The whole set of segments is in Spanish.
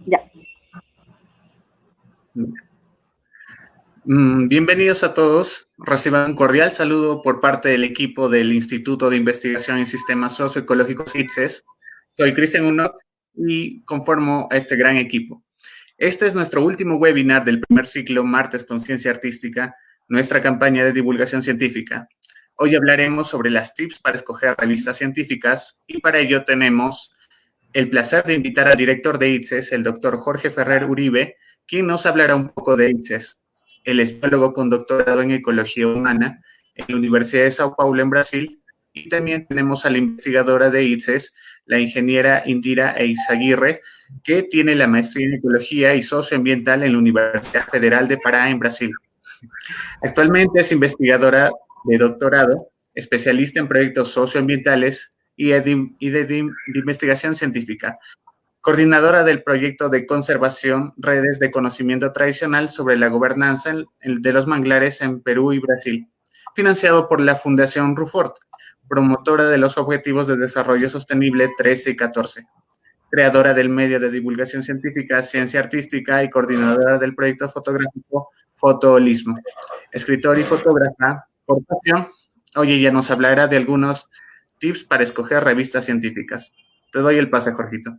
Ya. Bienvenidos a todos. Reciban un cordial saludo por parte del equipo del Instituto de Investigación en Sistemas Socioecológicos ITSES. Soy Cristian Unok y conformo a este gran equipo. Este es nuestro último webinar del primer ciclo Martes con Ciencia Artística, nuestra campaña de divulgación científica. Hoy hablaremos sobre las tips para escoger revistas científicas y para ello tenemos el placer de invitar al director de ITSES, el doctor Jorge Ferrer Uribe, quien nos hablará un poco de ITSES. Él es biólogo con doctorado en Ecología Humana en la Universidad de Sao Paulo, en Brasil, y también tenemos a la investigadora de ITSES, la ingeniera Indira Eizaguirre, que tiene la maestría en Ecología y Socioambiental en la Universidad Federal de Pará, en Brasil. Actualmente es investigadora de doctorado, especialista en proyectos socioambientales y de investigación científica, coordinadora del proyecto de conservación Redes de Conocimiento Tradicional sobre la Gobernanza de los Manglares en Perú y Brasil, financiado por la Fundación Rufort, promotora de los Objetivos de Desarrollo Sostenible 13 y 14, creadora del medio de divulgación científica Ciencia Artística y coordinadora del proyecto fotográfico Fotoholismo. Escritor y fotógrafa por pasión, hoy ella nos hablará de algunos tips para escoger revistas científicas. Te doy el pase, Jorgito.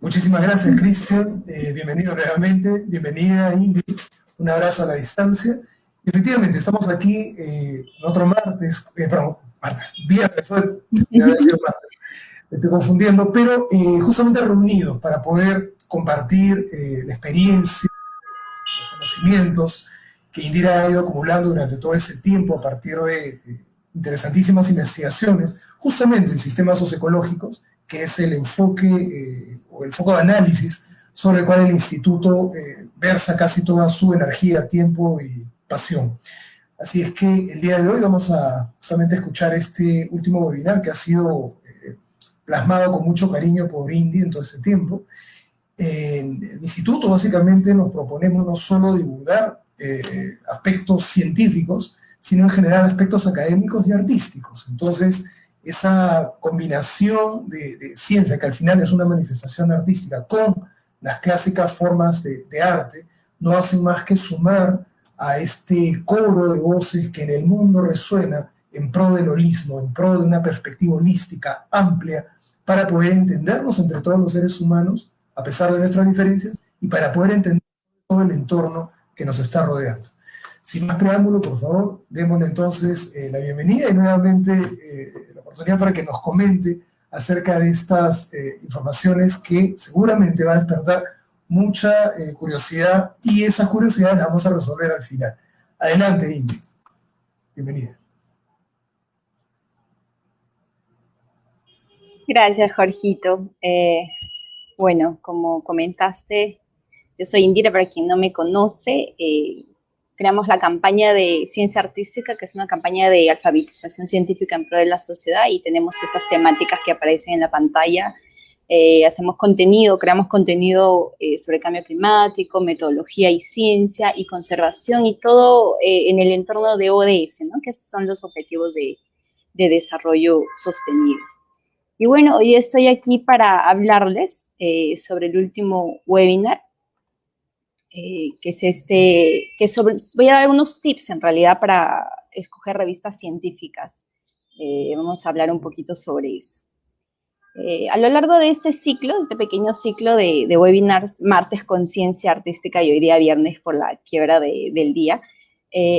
Muchísimas gracias, Cristian. Bienvenido nuevamente. Bienvenida, Indy. Un abrazo a la distancia. Efectivamente, estamos aquí en otro martes, viernes, debe haber sido martes, me estoy confundiendo, pero justamente reunidos para poder compartir la experiencia, los conocimientos que Indira ha ido acumulando durante todo ese tiempo a partir de interesantísimas investigaciones, justamente en sistemas socioecológicos, que es el enfoque o el foco de análisis sobre el cual el instituto versa casi toda su energía, tiempo y pasión. Así es que el día de hoy vamos a justamente escuchar este último webinar que ha sido plasmado con mucho cariño por Indy en todo ese tiempo. En el instituto básicamente nos proponemos no solo divulgar aspectos científicos, sino en general aspectos académicos y artísticos. Entonces, esa combinación de ciencia, que al final es una manifestación artística, con las clásicas formas de arte, no hacen más que sumar a este coro de voces que en el mundo resuena en pro del holismo, en pro de una perspectiva holística amplia, para poder entendernos entre todos los seres humanos, a pesar de nuestras diferencias, y para poder entender todo el entorno que nos está rodeando. Sin más preámbulo, por favor, démosle entonces la bienvenida y nuevamente la oportunidad para que nos comente acerca de estas informaciones que seguramente va a despertar mucha curiosidad, y esas curiosidades las vamos a resolver al final. Adelante, Indy. Bienvenida. Gracias, Jorgito. Bueno, como comentaste, yo soy Indira, para quien no me conoce. Creamos la campaña de Ciencia Artística, que es una campaña de alfabetización científica en pro de la sociedad, y tenemos esas temáticas que aparecen en la pantalla. Hacemos contenido, creamos contenido sobre cambio climático, metodología y ciencia y conservación, y todo en el entorno de ODS, ¿no? Que son los Objetivos de Desarrollo Sostenible. Y bueno, hoy estoy aquí para hablarles sobre el último webinar, que es voy a dar algunos tips en realidad para escoger revistas científicas. Vamos a hablar un poquito sobre eso. A lo largo de este ciclo, este pequeño ciclo de webinars, martes con Ciencia Artística y hoy día viernes por la quiebra del día,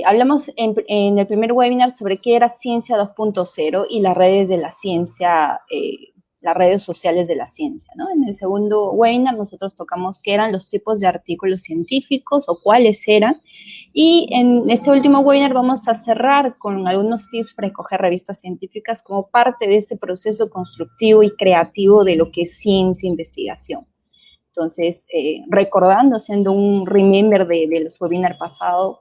hablamos en el primer webinar sobre qué era Ciencia 2.0 y las redes de la ciencia, las redes sociales de la ciencia, ¿no? En el segundo webinar nosotros tocamos qué eran los tipos de artículos científicos o cuáles eran, y en este último webinar vamos a cerrar con algunos tips para escoger revistas científicas como parte de ese proceso constructivo y creativo de lo que es ciencia e investigación. Entonces, recordando, haciendo un remember de los webinars pasados,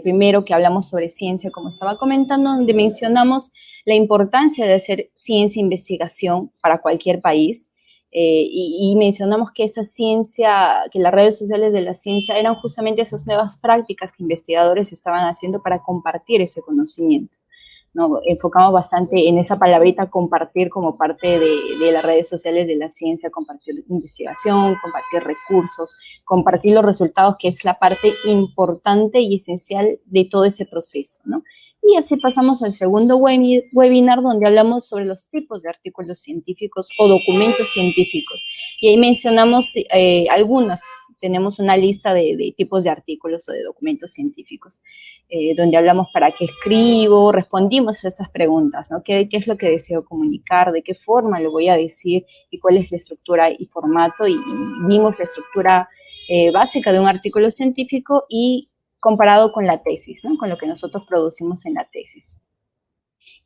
primero que hablamos sobre ciencia, como estaba comentando, donde mencionamos la importancia de hacer ciencia e investigación para cualquier país, y mencionamos que esa ciencia, que las redes sociales de la ciencia eran justamente esas nuevas prácticas que investigadores estaban haciendo para compartir ese conocimiento, Nos enfocamos bastante en esa palabrita compartir como parte de las redes sociales de la ciencia, compartir investigación, compartir recursos, compartir los resultados, que es la parte importante y esencial de todo ese proceso, ¿no? Y así pasamos al segundo webinar, donde hablamos sobre los tipos de artículos científicos o documentos científicos. Y ahí mencionamos algunos. Tenemos una lista de tipos de artículos o de documentos científicos, donde hablamos para qué escribo, respondimos a estas preguntas, ¿no? ¿Qué es lo que deseo comunicar? ¿De qué forma lo voy a decir? ¿Y cuál es la estructura y formato? Y vimos la estructura básica de un artículo científico y comparado con la tesis, ¿no? Con lo que nosotros producimos en la tesis.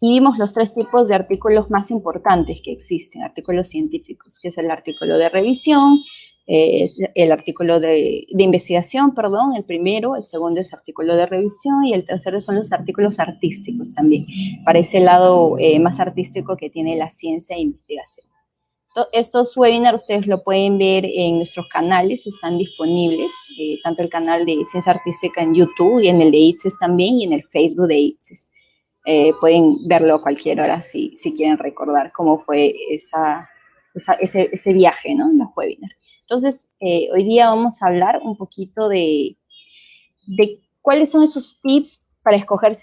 Y vimos los 3 tipos de artículos más importantes que existen, artículos científicos, que es el artículo de revisión, es el artículo de investigación, perdón, el primero, el segundo es artículo de revisión y el tercero son los artículos artísticos también, para ese lado más artístico que tiene la ciencia e investigación. Estos webinars ustedes lo pueden ver en nuestros canales, están disponibles, tanto el canal de Ciencia Artística en YouTube y en el de ITSES también y en el Facebook de ITSES. Pueden verlo a cualquier hora si quieren recordar cómo fue ese viaje, ¿no? En los webinars. Entonces, hoy día vamos a hablar un poquito de cuáles son esos tips para escoger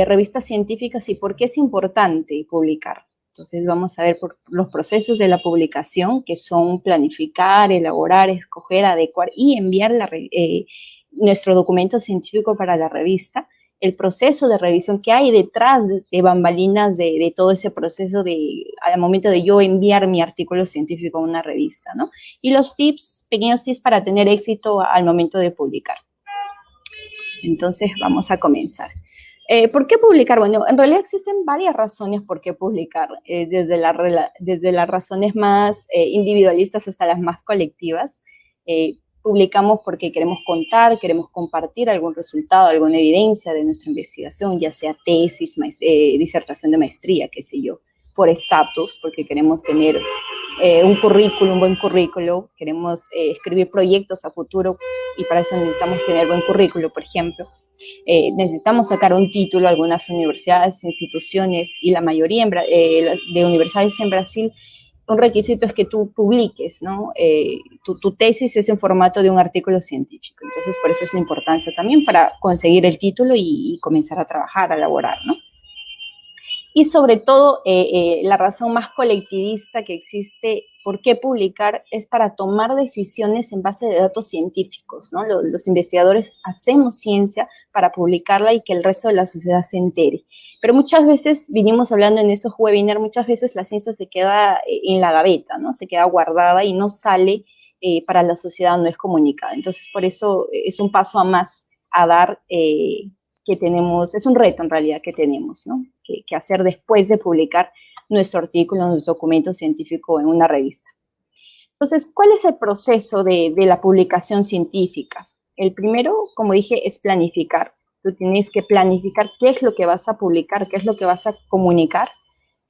revistas científicas y por qué es importante publicar. Entonces, vamos a ver por los procesos de la publicación, que son planificar, elaborar, escoger, adecuar y enviar nuestro documento científico para la revista. El proceso de revisión que hay detrás de bambalinas de todo ese proceso al momento de yo enviar mi artículo científico a una revista, ¿no? Y los tips, pequeños tips para tener éxito al momento de publicar. Entonces, vamos a comenzar. ¿Por qué publicar? Bueno, en realidad existen varias razones por qué publicar, desde las razones más individualistas hasta las más colectivas. Publicamos porque queremos contar, queremos compartir algún resultado, alguna evidencia de nuestra investigación, ya sea tesis, disertación de maestría, qué sé yo, por estatus, porque queremos tener un buen currículo, queremos escribir proyectos a futuro y para eso necesitamos tener buen currículo, por ejemplo. Necesitamos sacar un título, algunas universidades, instituciones y la mayoría de universidades en Brasil, un requisito es que tú publiques, ¿no? Tu tesis es en formato de un artículo científico, entonces por eso es la importancia también para conseguir el título y comenzar a trabajar, a elaborar, ¿no? Y sobre todo, la razón más colectivista que existe, ¿por qué publicar? Es para tomar decisiones en base de datos científicos, ¿no? Los investigadores hacemos ciencia para publicarla y que el resto de la sociedad se entere. Pero muchas veces, vinimos hablando en estos webinars, muchas veces la ciencia se queda en la gaveta, ¿no? Se queda guardada y no sale para la sociedad, no es comunicada. Entonces, por eso es un paso a más a dar que tenemos, es un reto en realidad que tenemos, ¿no? Que hacer después de publicar nuestro artículo, nuestro documento científico en una revista. Entonces, ¿cuál es el proceso de la publicación científica? El primero, como dije, es planificar. Tú tienes que planificar qué es lo que vas a publicar, qué es lo que vas a comunicar.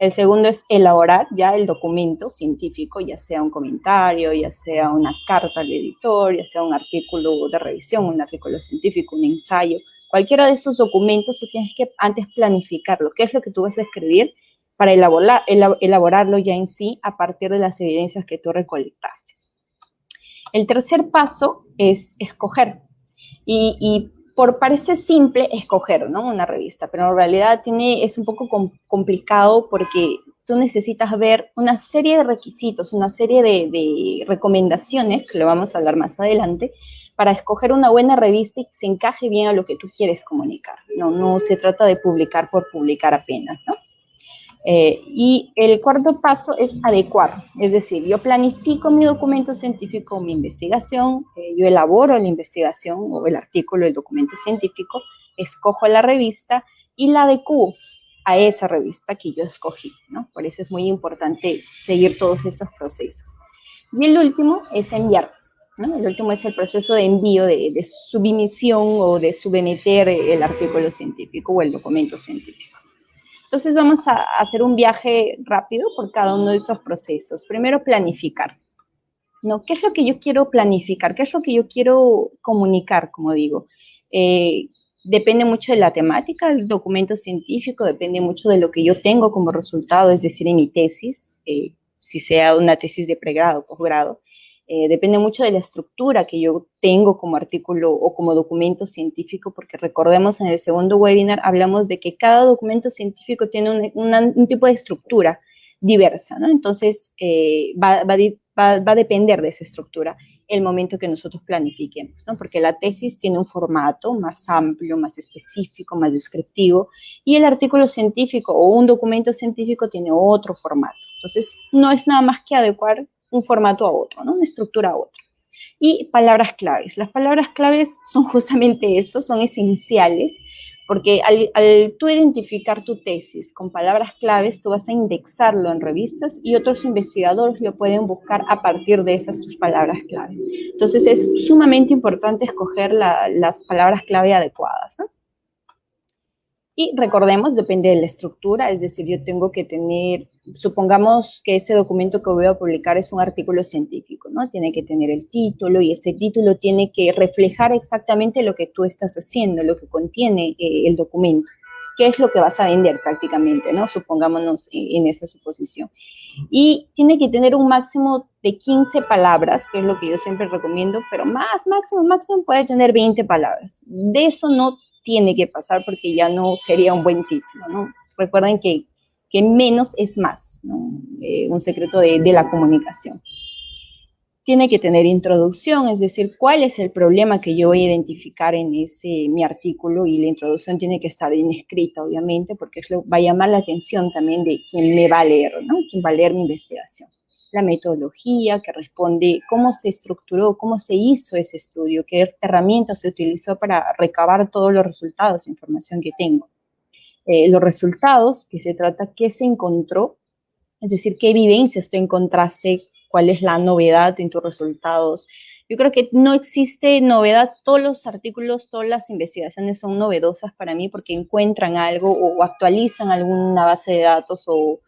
El segundo es elaborar ya el documento científico, ya sea un comentario, ya sea una carta al editor, ya sea un artículo de revisión, un artículo científico, un ensayo. Cualquiera de esos documentos tú tienes que antes planificarlo. ¿Qué es lo que tú vas a escribir para elaborarlo ya en sí a partir de las evidencias que tú recolectaste? El tercer paso es escoger. Y parece simple escoger, ¿no? Una revista, pero en realidad es un poco complicado porque tú necesitas ver una serie de requisitos, una serie de recomendaciones, que lo vamos a hablar más adelante, para escoger una buena revista y que se encaje bien a lo que tú quieres comunicar. No se trata de publicar por publicar apenas, ¿no? Y el cuarto paso es adecuar, es decir, yo planifico mi documento científico, mi investigación, yo elaboro la investigación o el artículo, el documento científico, escojo la revista y la adecuo a esa revista que yo escogí, ¿no? Por eso es muy importante seguir todos estos procesos. Y el último es enviar, ¿no? El último es el proceso de envío, de submisión o de submeter el artículo científico o el documento científico. Entonces vamos a hacer un viaje rápido por cada uno de estos procesos. Primero, planificar, ¿no? ¿Qué es lo que yo quiero planificar? ¿Qué es lo que yo quiero comunicar, como digo? depende mucho de la temática del documento científico, depende mucho de lo que yo tengo como resultado, es decir, en mi tesis, si sea una tesis de pregrado o posgrado. Depende mucho de la estructura que yo tengo como artículo o como documento científico, porque recordemos en el segundo webinar hablamos de que cada documento científico tiene un tipo de estructura diversa, ¿no? Entonces va a depender de esa estructura el momento que nosotros planifiquemos, ¿no? Porque la tesis tiene un formato más amplio, más específico, más descriptivo, y el artículo científico o un documento científico tiene otro formato. Entonces, no es nada más que adecuar un formato a otro, ¿no? Una estructura a otra. Y palabras claves. Las palabras claves son justamente eso, son esenciales, porque al tú identificar tu tesis con palabras claves, tú vas a indexarlo en revistas y otros investigadores lo pueden buscar a partir de esas tus palabras claves. Entonces, es sumamente importante escoger las palabras clave adecuadas, ¿no? Y recordemos, depende de la estructura, es decir, yo tengo que tener, supongamos que ese documento que voy a publicar es un artículo científico, ¿no? Tiene que tener el título y ese título tiene que reflejar exactamente lo que tú estás haciendo, lo que contiene el documento, qué es lo que vas a vender prácticamente, ¿no? Supongámonos en esa suposición. Y tiene que tener un máximo de 15 palabras, que es lo que yo siempre recomiendo, pero máximo puede tener 20 palabras. De eso no tiene que pasar porque ya no sería un buen título, ¿no? Recuerden que menos es más, ¿no? Un secreto de la comunicación. Tiene que tener introducción, es decir, cuál es el problema que yo voy a identificar en mi artículo, y la introducción tiene que estar bien escrita, obviamente, porque va a llamar la atención también de quien me va a leer, ¿no? Quien va a leer mi investigación. La metodología que responde cómo se estructuró, cómo se hizo ese estudio, qué herramientas se utilizó para recabar todos los resultados, información que tengo. Los resultados, que se trata qué se encontró, es decir, qué evidencias tú encontraste, cuál es la novedad en tus resultados. Yo creo que no existe novedad, todos los artículos, todas las investigaciones son novedosas para mí porque encuentran algo o actualizan alguna base de datos o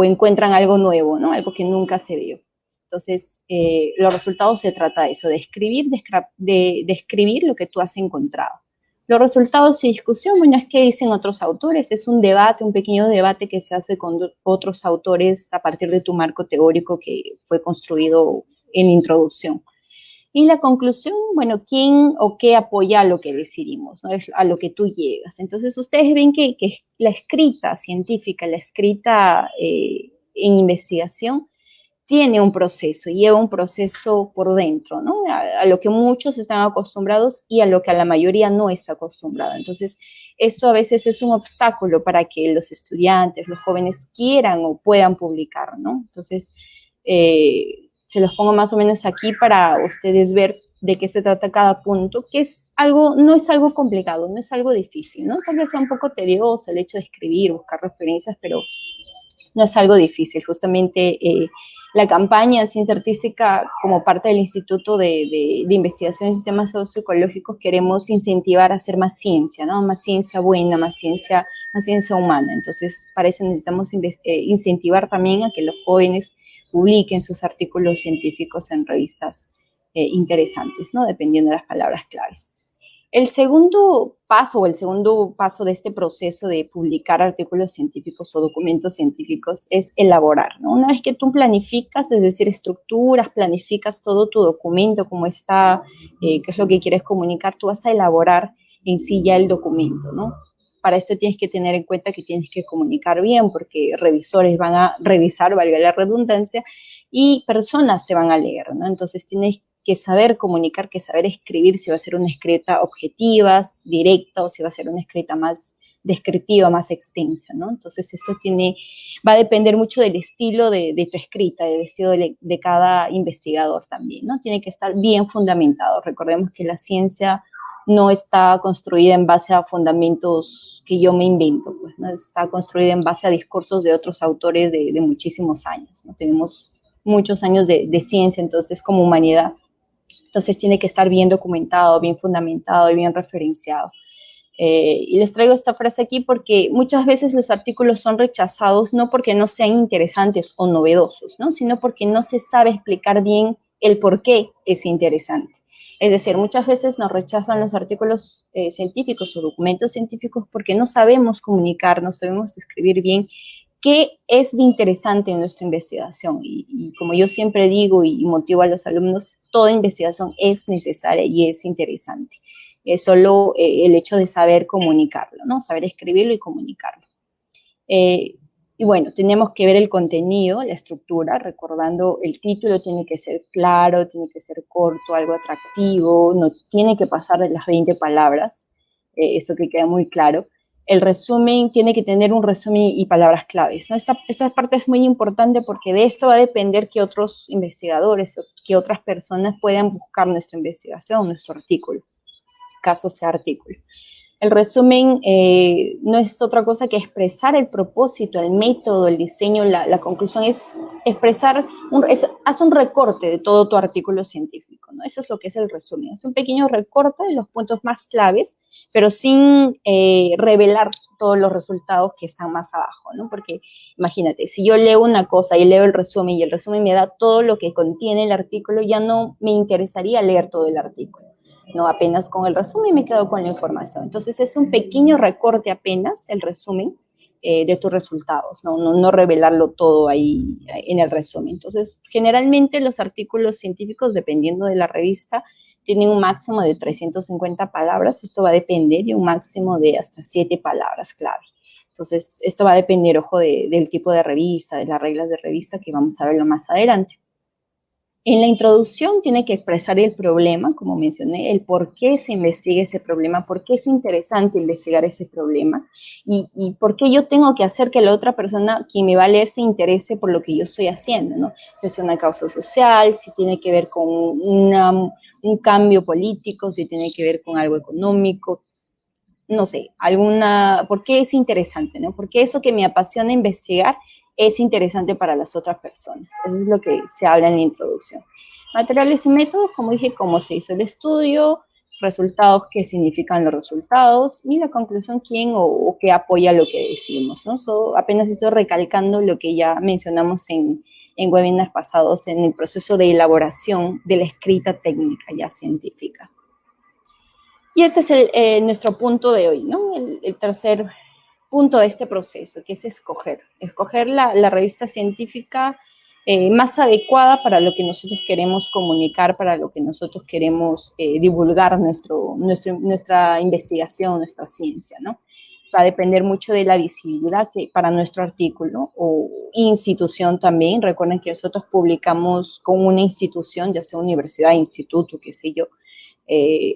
encuentran algo nuevo, ¿no? Algo que nunca se vio. Entonces, los resultados se trata de eso, de escribir lo que tú has encontrado. Los resultados y discusión, bueno, es que dicen otros autores, es un debate, un pequeño debate que se hace con otros autores a partir de tu marco teórico que fue construido en introducción. Y la conclusión, bueno, quién o qué apoya a lo que decidimos, ¿no? Es a lo que tú llegas. Entonces, ustedes ven que la escrita científica, la escrita en investigación, tiene un proceso, lleva un proceso por dentro, ¿no? A lo que muchos están acostumbrados y a lo que a la mayoría no está acostumbrada. Entonces, esto a veces es un obstáculo para que los estudiantes, los jóvenes quieran o puedan publicar, ¿no? Entonces, se los pongo más o menos aquí para ustedes ver de qué se trata cada punto, que no es algo complicado, no es algo difícil, ¿no? Tal vez sea un poco tedioso el hecho de escribir, buscar referencias, pero no es algo difícil. Justamente la campaña de ciencia artística, como parte del Instituto de Investigación en Sistemas Socioecológicos, queremos incentivar a hacer más ciencia, ¿no? Más ciencia buena, más ciencia humana. Entonces, para eso necesitamos incentivar también a que los jóvenes publiquen sus artículos científicos en revistas interesantes, ¿no? Dependiendo de las palabras claves. El segundo paso de este proceso de publicar artículos científicos o documentos científicos es elaborar, ¿no? Una vez que tú planificas, es decir, estructuras, planificas todo tu documento, cómo está, qué es lo que quieres comunicar, tú vas a elaborar en sí ya el documento, ¿no? Para esto tienes que tener en cuenta que tienes que comunicar bien, porque revisores van a revisar, valga la redundancia, y personas te van a leer, ¿no? Entonces tienes que saber comunicar, que saber escribir, si va a ser una escrita objetiva, directa, o si va a ser una escrita más descriptiva, más extensa, ¿no? Entonces esto va a depender mucho del estilo de tu escrita, del estilo de cada investigador también, ¿no? Tiene que estar bien fundamentado. Recordemos que la ciencia no está construida en base a fundamentos que yo me invento, pues, ¿no? Está construida en base a discursos de otros autores de muchísimos años, ¿no? Tenemos muchos años de ciencia, entonces, como humanidad. Entonces tiene que estar bien documentado, bien fundamentado y bien referenciado. Y les traigo esta frase aquí porque muchas veces los artículos son rechazados no porque no sean interesantes o novedosos, ¿no? Sino porque no se sabe explicar bien el por qué es interesante. Es decir, muchas veces nos rechazan los artículos científicos o documentos científicos porque no sabemos comunicar, no sabemos escribir bien qué es de interesante en nuestra investigación. Y como yo siempre digo y motivo a los alumnos, toda investigación es necesaria y es interesante. Es solo el hecho de saber comunicarlo, ¿no? Saber escribirlo y comunicarlo. Y bueno, tenemos que ver el contenido, la estructura, recordando el título tiene que ser claro, tiene que ser corto, algo atractivo, no tiene que pasar de las 20 palabras, eso que queda muy claro. El resumen tiene que tener un resumen y palabras claves, ¿no? Esta parte es muy importante porque de esto va a depender que otros investigadores, que otras personas puedan buscar nuestra investigación, nuestro artículo, caso sea artículo. El resumen no es otra cosa que expresar el propósito, el método, el diseño, la conclusión, es expresar, haz un recorte de todo tu artículo científico, ¿no? Eso es lo que es el resumen, es un pequeño recorte de los puntos más claves, pero sin revelar todos los resultados que están más abajo, ¿no? Porque imagínate, si yo leo una cosa y leo el resumen y el resumen me da todo lo que contiene el artículo, ya no me interesaría leer todo el artículo. No, apenas con el resumen me quedo con la información. Entonces es un pequeño recorte apenas, el resumen de tus resultados, no revelarlo todo ahí en el resumen. Entonces, generalmente los artículos científicos, dependiendo de la revista, tienen un máximo de 350 palabras. Esto va a depender de un máximo de hasta 7 palabras clave. Entonces, esto va a depender, ojo, del tipo de revista, de las reglas de revista, que vamos a verlo más adelante. En la introducción tiene que expresar el problema, como mencioné, el por qué se investiga ese problema, por qué es interesante investigar ese problema y por qué yo tengo que hacer que la otra persona, quien me va a leer, se interese por lo que yo estoy haciendo, ¿no? Si es una causa social, si tiene que ver con un cambio político, si tiene que ver con algo económico, no sé, ¿por qué es interesante, ¿no? Porque eso que me apasiona investigar es interesante para las otras personas. Eso es lo que se habla en la introducción. Materiales y métodos, como dije, cómo se hizo el estudio, resultados, qué significan los resultados, y la conclusión, quién o qué apoya lo que decimos, ¿no? Apenas estoy recalcando lo que ya mencionamos en webinars pasados en el proceso de elaboración de la escrita técnica ya científica. Y este es nuestro punto de hoy, ¿no? El tercer punto de este proceso, que es escoger la revista científica más adecuada para lo que nosotros queremos comunicar, para lo que nosotros queremos divulgar nuestra investigación, nuestra ciencia, ¿no? Va a depender mucho de la visibilidad para nuestro artículo o institución también. Recuerden que nosotros publicamos con una institución, ya sea universidad, instituto, qué sé yo.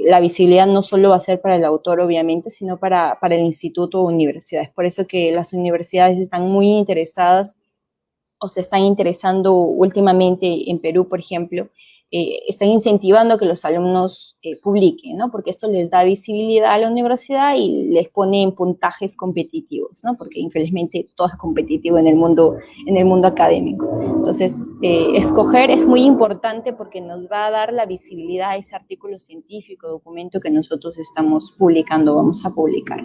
La visibilidad no solo va a ser para el autor, obviamente, sino para el instituto o universidad. Es por eso que las universidades están muy interesadas o se están interesando últimamente en Perú, por ejemplo, están incentivando que los alumnos publiquen, ¿no? Porque esto les da visibilidad a la universidad y les pone en puntajes competitivos, ¿no? Porque infelizmente todo es competitivo en el mundo académico. Entonces, escoger es muy importante porque nos va a dar la visibilidad a ese artículo científico, documento que nosotros estamos publicando, vamos a publicar.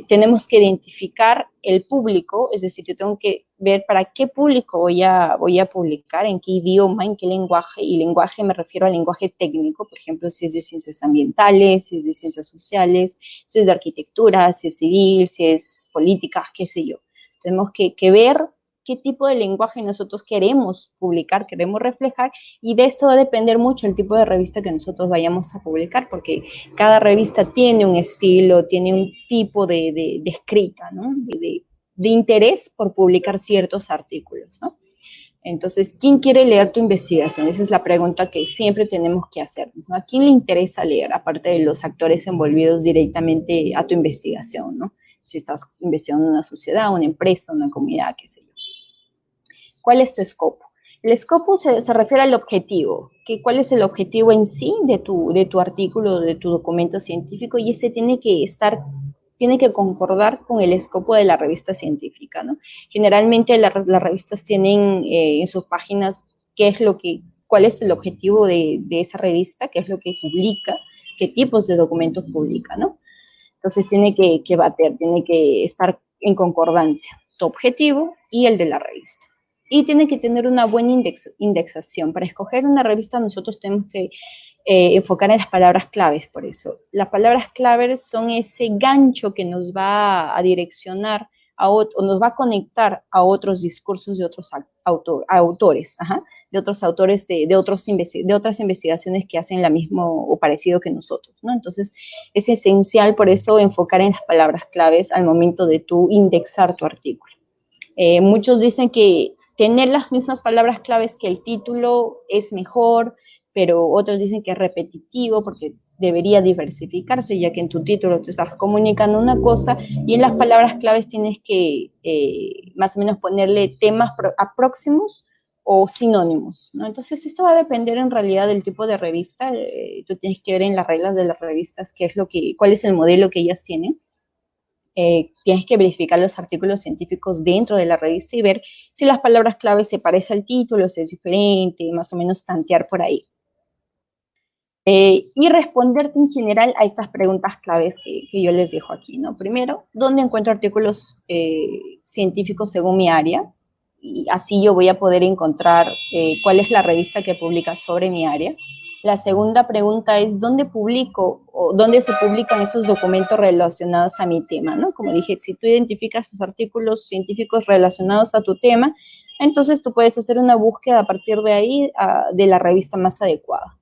Tenemos que identificar el público, es decir, yo tengo que ver para qué público voy a publicar, en qué idioma, en qué lenguaje, y lenguaje me refiero al lenguaje técnico, por ejemplo, si es de ciencias ambientales, si es de ciencias sociales, si es de arquitectura, si es civil, si es política, qué sé yo. Tenemos que ver qué tipo de lenguaje nosotros queremos publicar, queremos reflejar, y de esto va a depender mucho el tipo de revista que nosotros vayamos a publicar, porque cada revista tiene un estilo, tiene un tipo de escrita, ¿no? De interés por publicar ciertos artículos, ¿no? Entonces, ¿quién quiere leer tu investigación? Esa es la pregunta que siempre tenemos que hacernos, ¿no? ¿A quién le interesa leer, aparte de los actores envolvidos directamente a tu investigación, ¿no? Si estás investigando en una sociedad, una empresa, una comunidad, qué sé yo. ¿Cuál es tu escopo? El escopo se refiere al objetivo, ¿cuál es el objetivo en sí de tu artículo, de tu documento científico? Y ese tiene que concordar con el escopo de la revista científica, ¿no? Generalmente las revistas tienen en sus páginas cuál es el objetivo de esa revista, qué es lo que publica, qué tipos de documentos publica, ¿no? Entonces tiene que estar en concordancia tu objetivo y el de la revista. y tiene que tener una buena indexación. Para escoger una revista nosotros tenemos que enfocar en las palabras claves, por eso. Las palabras claves son ese gancho que nos va a direccionar o nos va a conectar a otros discursos de otros autores, de otros autores de otras investigaciones que hacen la misma o parecido que nosotros, ¿no? Entonces, es esencial por eso enfocar en las palabras claves al momento de tú indexar tu artículo. Muchos dicen que tener las mismas palabras claves que el título es mejor, pero otros dicen que es repetitivo porque debería diversificarse, ya que en tu título tú estás comunicando una cosa y en las palabras claves tienes que más o menos ponerle temas próximos o sinónimos, ¿no? Entonces esto va a depender en realidad del tipo de revista. Tú tienes que ver en las reglas de las revistas cuál es el modelo que ellas tienen. Tienes que verificar los artículos científicos dentro de la revista y ver si las palabras claves se parecen al título, si es diferente, más o menos tantear por ahí. Y responderte en general a estas preguntas claves que yo les dejo aquí, ¿no? Primero, ¿dónde encuentro artículos científicos según mi área? Y así yo voy a poder encontrar cuál es la revista que publica sobre mi área. La segunda pregunta es, ¿dónde publico o dónde se publican esos documentos relacionados a mi tema, ¿no? Como dije, si tú identificas tus artículos científicos relacionados a tu tema, entonces tú puedes hacer una búsqueda a partir de ahí de la revista más adecuada.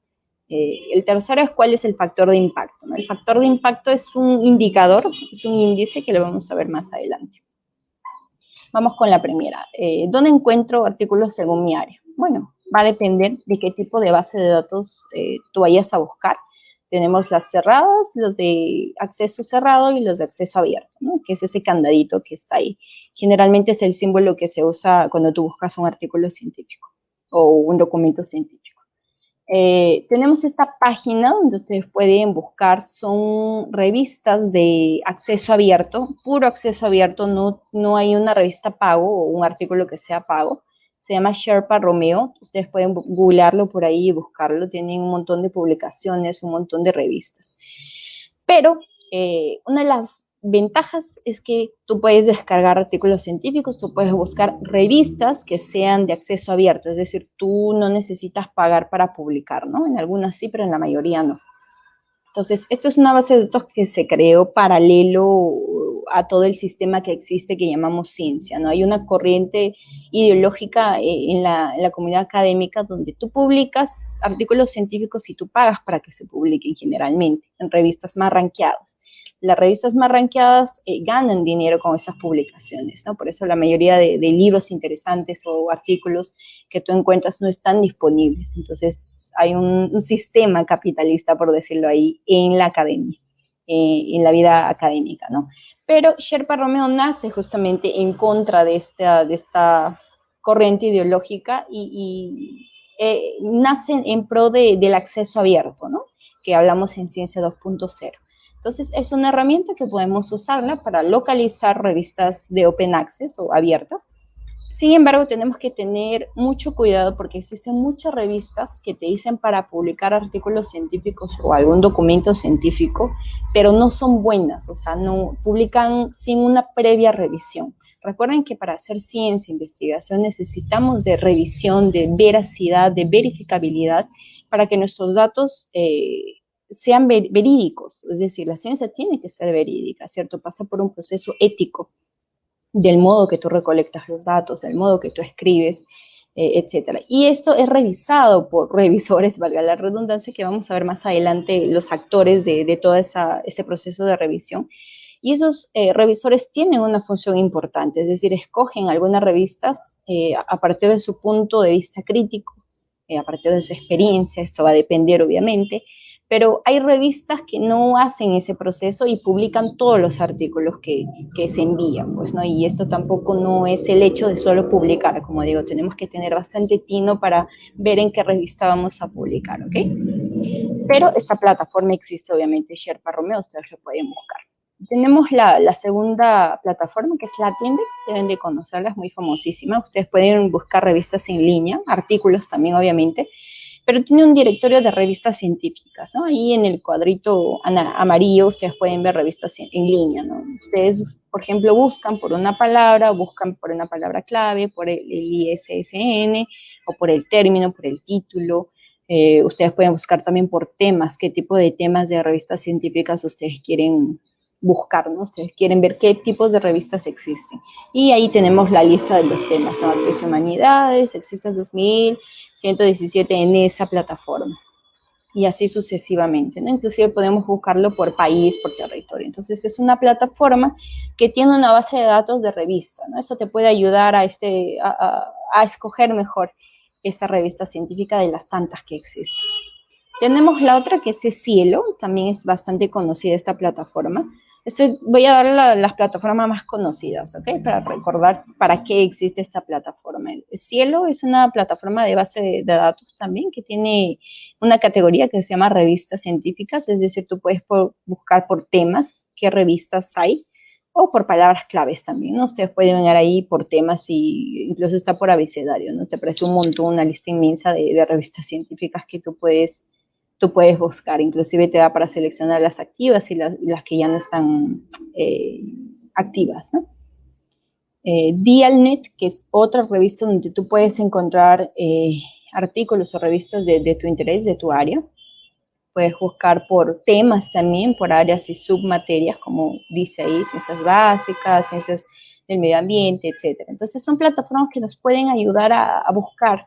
El tercero es cuál es el factor de impacto, ¿no? El factor de impacto es un indicador, es un índice que lo vamos a ver más adelante. Vamos con la primera. ¿Dónde encuentro artículos según mi área? Bueno, va a depender de qué tipo de base de datos tú vayas a buscar. Tenemos las cerradas, los de acceso cerrado y los de acceso abierto, ¿no? Que es ese candadito que está ahí. Generalmente es el símbolo que se usa cuando tú buscas un artículo científico o un documento científico. Tenemos esta página donde ustedes pueden buscar, son revistas de acceso abierto, puro acceso abierto, no hay una revista pago o un artículo que sea pago. Se llama Sherpa Romeo, ustedes pueden googlearlo por ahí y buscarlo, tienen un montón de publicaciones, un montón de revistas. Pero una de las ventajas es que tú puedes descargar artículos científicos, tú puedes buscar revistas que sean de acceso abierto, es decir, tú no necesitas pagar para publicar, ¿no? En algunas sí, pero en la mayoría no. Entonces, esto es una base de datos que se creó paralelo a todo el sistema que existe que llamamos ciencia, ¿no? Hay una corriente ideológica en la comunidad académica donde tú publicas artículos científicos y tú pagas para que se publiquen generalmente en revistas más rankeadas. Las revistas más rankeadas ganan dinero con esas publicaciones, ¿no? Por eso la mayoría de libros interesantes o artículos que tú encuentras no están disponibles. Entonces, hay un sistema capitalista, por decirlo ahí, en la academia, en la vida académica, ¿no? Pero Sherpa Romeo nace justamente en contra de esta corriente ideológica y nace en pro del acceso abierto, ¿no? Que hablamos en Ciencia 2.0. Entonces, es una herramienta que podemos usarla para localizar revistas de open access o abiertas. Sin embargo, tenemos que tener mucho cuidado porque existen muchas revistas que te dicen para publicar artículos científicos o algún documento científico, pero no son buenas, o sea, no publican sin una previa revisión. Recuerden que para hacer ciencia, investigación, necesitamos de revisión, de veracidad, de verificabilidad, para que nuestros datos sean verídicos, es decir, la ciencia tiene que ser verídica, ¿cierto? Pasa por un proceso ético del modo que tú recolectas los datos, del modo que tú escribes, etcétera. Y esto es revisado por revisores, valga la redundancia, que vamos a ver más adelante los actores de todo ese proceso de revisión. Y esos revisores tienen una función importante, es decir, escogen algunas revistas a partir de su punto de vista crítico, a partir de su experiencia, esto va a depender obviamente, pero hay revistas que no hacen ese proceso y publican todos los artículos que se envían, pues, ¿no? Y esto tampoco no es el hecho de solo publicar, como digo, tenemos que tener bastante tino para ver en qué revista vamos a publicar, ¿ok? Pero esta plataforma existe, obviamente, Sherpa Romeo, ustedes lo pueden buscar. Tenemos la segunda plataforma, que es Latindex, deben de conocerla, es muy famosísima. Ustedes pueden buscar revistas en línea, artículos también, obviamente, pero tiene un directorio de revistas científicas, ¿no? Ahí en el cuadrito amarillo ustedes pueden ver revistas en línea, ¿no? Ustedes por ejemplo, buscan por una palabra clave, por el ISSN, o por el término, por el título. Ustedes pueden buscar también por temas, qué tipo de temas de revistas científicas ustedes quieren buscar, ¿no? Ustedes quieren ver qué tipos de revistas existen. Y ahí tenemos la lista de los temas, ¿no? Artes y Humanidades, Exisas 2117 en esa plataforma. Y así sucesivamente, ¿no? Inclusive podemos buscarlo por país, por territorio. Entonces es una plataforma que tiene una base de datos de revista, ¿no? Eso te puede ayudar a escoger mejor esta revista científica de las tantas que existen. Tenemos la otra que es Cielo, también es bastante conocida esta plataforma. Voy a dar las plataformas más conocidas, ¿ok? Para recordar para qué existe esta plataforma. Cielo es una plataforma de base de datos también que tiene una categoría que se llama revistas científicas, es decir, tú puedes buscar por temas, qué revistas hay, o por palabras claves también, ¿no? Ustedes pueden venir ahí por temas y incluso está por abecedario, ¿no? Te aparece un montón, una lista inmensa de revistas científicas que tú puedes buscar, inclusive te da para seleccionar las activas y las que ya no están activas, ¿no? Dialnet, que es otra revista donde tú puedes encontrar artículos o revistas de tu interés, de tu área. Puedes buscar por temas también, por áreas y submaterias, como dice ahí, ciencias básicas, ciencias del medio ambiente, etc. Entonces son plataformas que nos pueden ayudar a buscar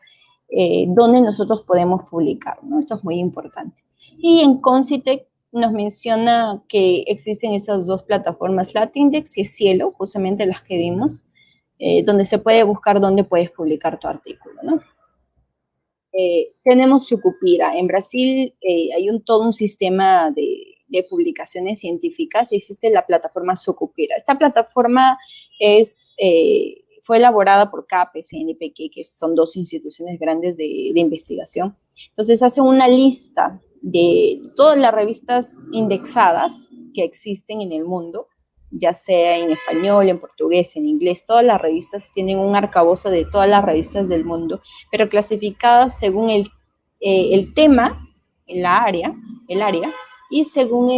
dónde nosotros podemos publicar, ¿no? Esto es muy importante. Y en Concitec nos menciona que existen esas dos plataformas, Latindex y Cielo, justamente las que vimos, donde se puede buscar dónde puedes publicar tu artículo, ¿no? Tenemos Sucupira. En Brasil hay todo un sistema de publicaciones científicas y existe la plataforma Sucupira. Esta plataforma fue elaborada por CAPES y CNPq, que son dos instituciones grandes de investigación. Entonces hacen una lista de todas las revistas indexadas que existen en el mundo, ya sea en español, en portugués, en inglés. Todas las revistas tienen un arcabozo de todas las revistas del mundo, pero clasificadas según el tema, el área, y según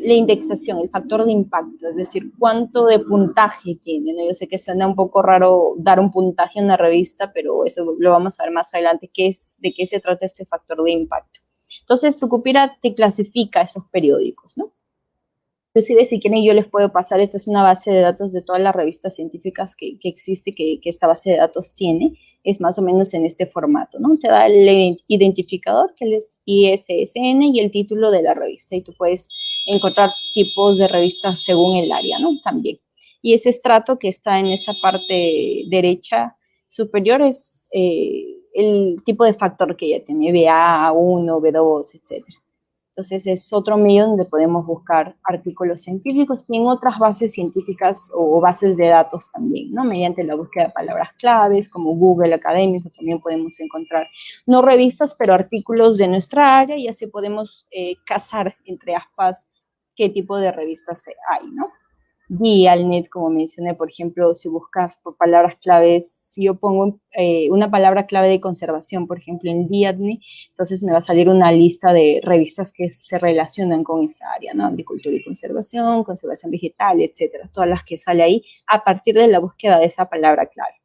la indexación, el factor de impacto, es decir, cuánto de puntaje tiene, ¿no? Yo sé que suena un poco raro dar un puntaje a una revista, pero eso lo vamos a ver más adelante, de qué se trata este factor de impacto. Entonces, Sucupira te clasifica esos periódicos, ¿no? Inclusive, si quieren, yo les puedo pasar, esta es una base de datos de todas las revistas científicas que existe, que esta base de datos tiene, es más o menos en este formato, ¿no? Te da el identificador, que es ISSN, y el título de la revista, y tú puedes encontrar tipos de revistas según el área, ¿no? También. Y ese estrato que está en esa parte derecha superior es el tipo de factor que ella tiene, BA1, B2, etcétera. Entonces es otro medio donde podemos buscar artículos científicos y en otras bases científicas o bases de datos también, ¿no? Mediante la búsqueda de palabras claves, como Google Académico, también podemos encontrar, no revistas, pero artículos de nuestra área, y así podemos cazar, entre aspas, qué tipo de revistas hay, ¿no? Dialnet, como mencioné, por ejemplo, si buscas por palabras claves, si yo pongo una palabra clave de conservación, por ejemplo, en Dialnet, entonces me va a salir una lista de revistas que se relacionan con esa área, ¿no? Agricultura y conservación, conservación vegetal, etcétera, todas las que sale ahí a partir de la búsqueda de esa palabra clave.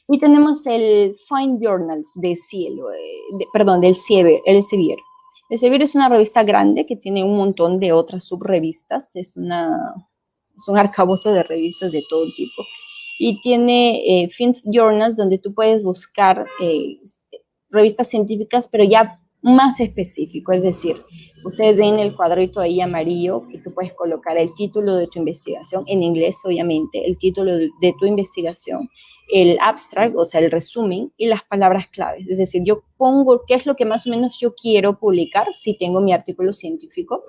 Y tenemos el Find Journals de Cielo, del Elsevier. Elsevier es una revista grande que tiene un montón de otras subrevistas, es un arcabozo de revistas de todo tipo, y tiene Find Journals, donde tú puedes buscar revistas científicas, pero ya más específico, es decir, ustedes ven el cuadrito ahí amarillo, que tú puedes colocar el título de tu investigación, en inglés obviamente, el título de tu investigación, el abstract, o sea, el resumen, y las palabras claves. Es decir, yo pongo qué es lo que más o menos yo quiero publicar, si tengo mi artículo científico,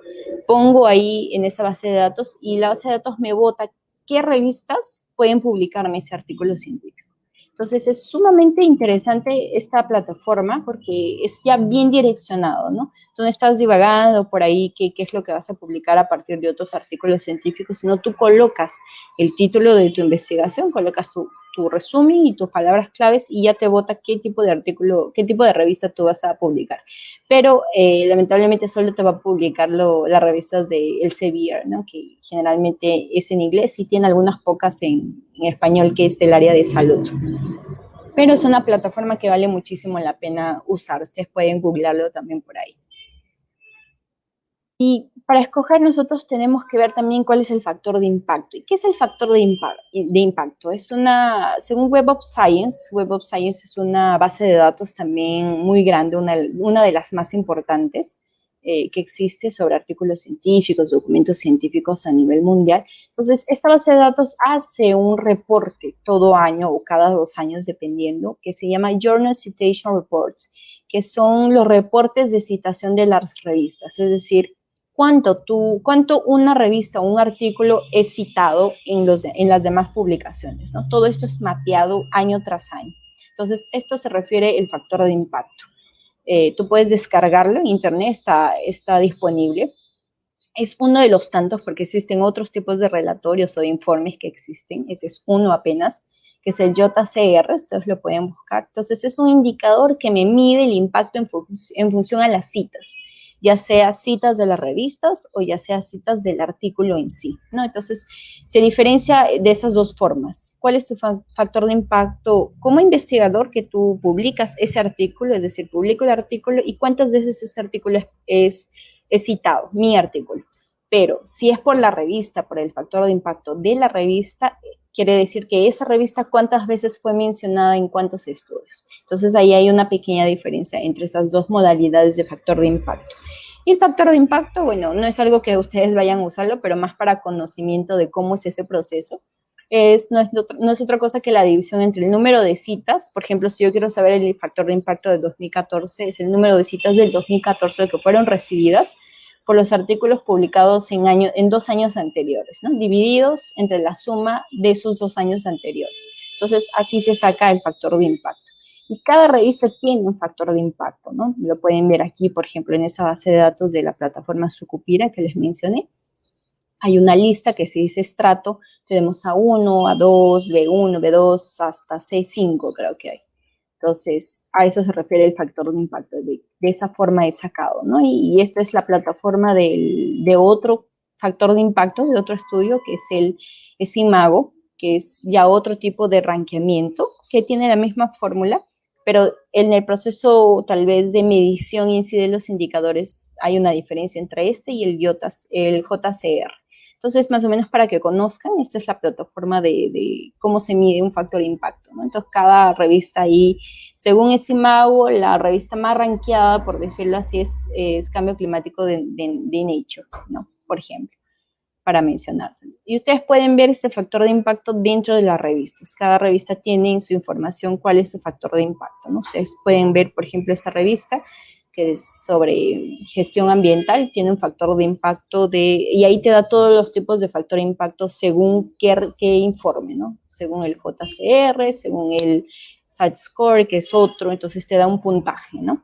pongo ahí en esa base de datos, y la base de datos me bota qué revistas pueden publicarme ese artículo científico. Entonces, es sumamente interesante esta plataforma porque es ya bien direccionado, ¿no? Tú no estás divagando por ahí qué es lo que vas a publicar a partir de otros artículos científicos, sino tú colocas el título de tu investigación, colocas tu tu resumen y tus palabras claves y ya te bota qué tipo de artículo, qué tipo de revista tú vas a publicar. Pero lamentablemente solo te va a publicar las revistas de Elsevier, ¿no? Que generalmente es en inglés y tiene algunas pocas en español, que es del área de salud. Pero es una plataforma que vale muchísimo la pena usar. Ustedes pueden googlearlo también por ahí. Y para escoger nosotros tenemos que ver también cuál es el factor de impacto. ¿Y qué es el factor de impacto? Es según Web of Science es una base de datos también muy grande, una de las más importantes que existe sobre artículos científicos, documentos científicos a nivel mundial. Entonces, esta base de datos hace un reporte todo año o cada 2 años, dependiendo, que se llama Journal Citation Reports, que son los reportes de citación de las revistas, es decir, cuánto una revista o un artículo es citado en las demás publicaciones, ¿no? Todo esto es mapeado año tras año. Entonces, esto se refiere al factor de impacto. Tú puedes descargarlo en internet, está disponible. Es uno de los tantos, porque existen otros tipos de relatorios o de informes que existen. Este es uno apenas, que es el JCR, ustedes lo pueden buscar. Entonces, es un indicador que me mide el impacto en función a las citas, ya sea citas de las revistas o ya sea citas del artículo en sí, ¿no? Entonces, se diferencia de esas dos formas. ¿Cuál es tu factor de impacto como investigador que tú publicas ese artículo, es decir, publico el artículo y cuántas veces este artículo es citado, mi artículo? Pero si es por la revista, por el factor de impacto de la revista, quiere decir que esa revista cuántas veces fue mencionada en cuántos estudios. Entonces, ahí hay una pequeña diferencia entre esas dos modalidades de factor de impacto. Y el factor de impacto, bueno, no es algo que ustedes vayan a usarlo, pero más para conocimiento de cómo es ese proceso. No es otra cosa que la división entre el número de citas. Por ejemplo, si yo quiero saber el factor de impacto de 2014, es el número de citas del 2014 que fueron recibidas por los artículos publicados en 2 años anteriores, ¿no? Divididos entre la suma de esos 2 años anteriores. Entonces, así se saca el factor de impacto. Y cada revista tiene un factor de impacto, ¿no? Lo pueden ver aquí, por ejemplo, en esa base de datos de la plataforma Sucupira que les mencioné. Hay una lista que se dice estrato. Tenemos A1, A2, B1, B2, hasta C5 creo que hay. Entonces, a eso se refiere el factor de impacto. De esa forma es sacado, ¿no? Y esta es la plataforma de otro factor de impacto, de otro estudio, que es Imago, que es ya otro tipo de rankeamiento, que tiene la misma fórmula, pero en el proceso tal vez de medición y en sí de los indicadores hay una diferencia entre este y el JCR. Entonces, más o menos para que conozcan, esta es la plataforma de cómo se mide un factor de impacto, ¿no? Entonces, cada revista ahí, según ese Imago, la revista más rankeada, por decirlo así, es Cambio Climático de Nature, ¿no? Por ejemplo, para mencionarse. Y ustedes pueden ver este factor de impacto dentro de las revistas. Cada revista tiene en su información cuál es su factor de impacto, ¿no? Ustedes pueden ver, por ejemplo, esta revista, que es sobre gestión ambiental, tiene un factor de impacto y ahí te da todos los tipos de factor de impacto según qué informe, ¿no? Según el JCR, según el SAT Score, que es otro, entonces te da un puntaje, ¿no?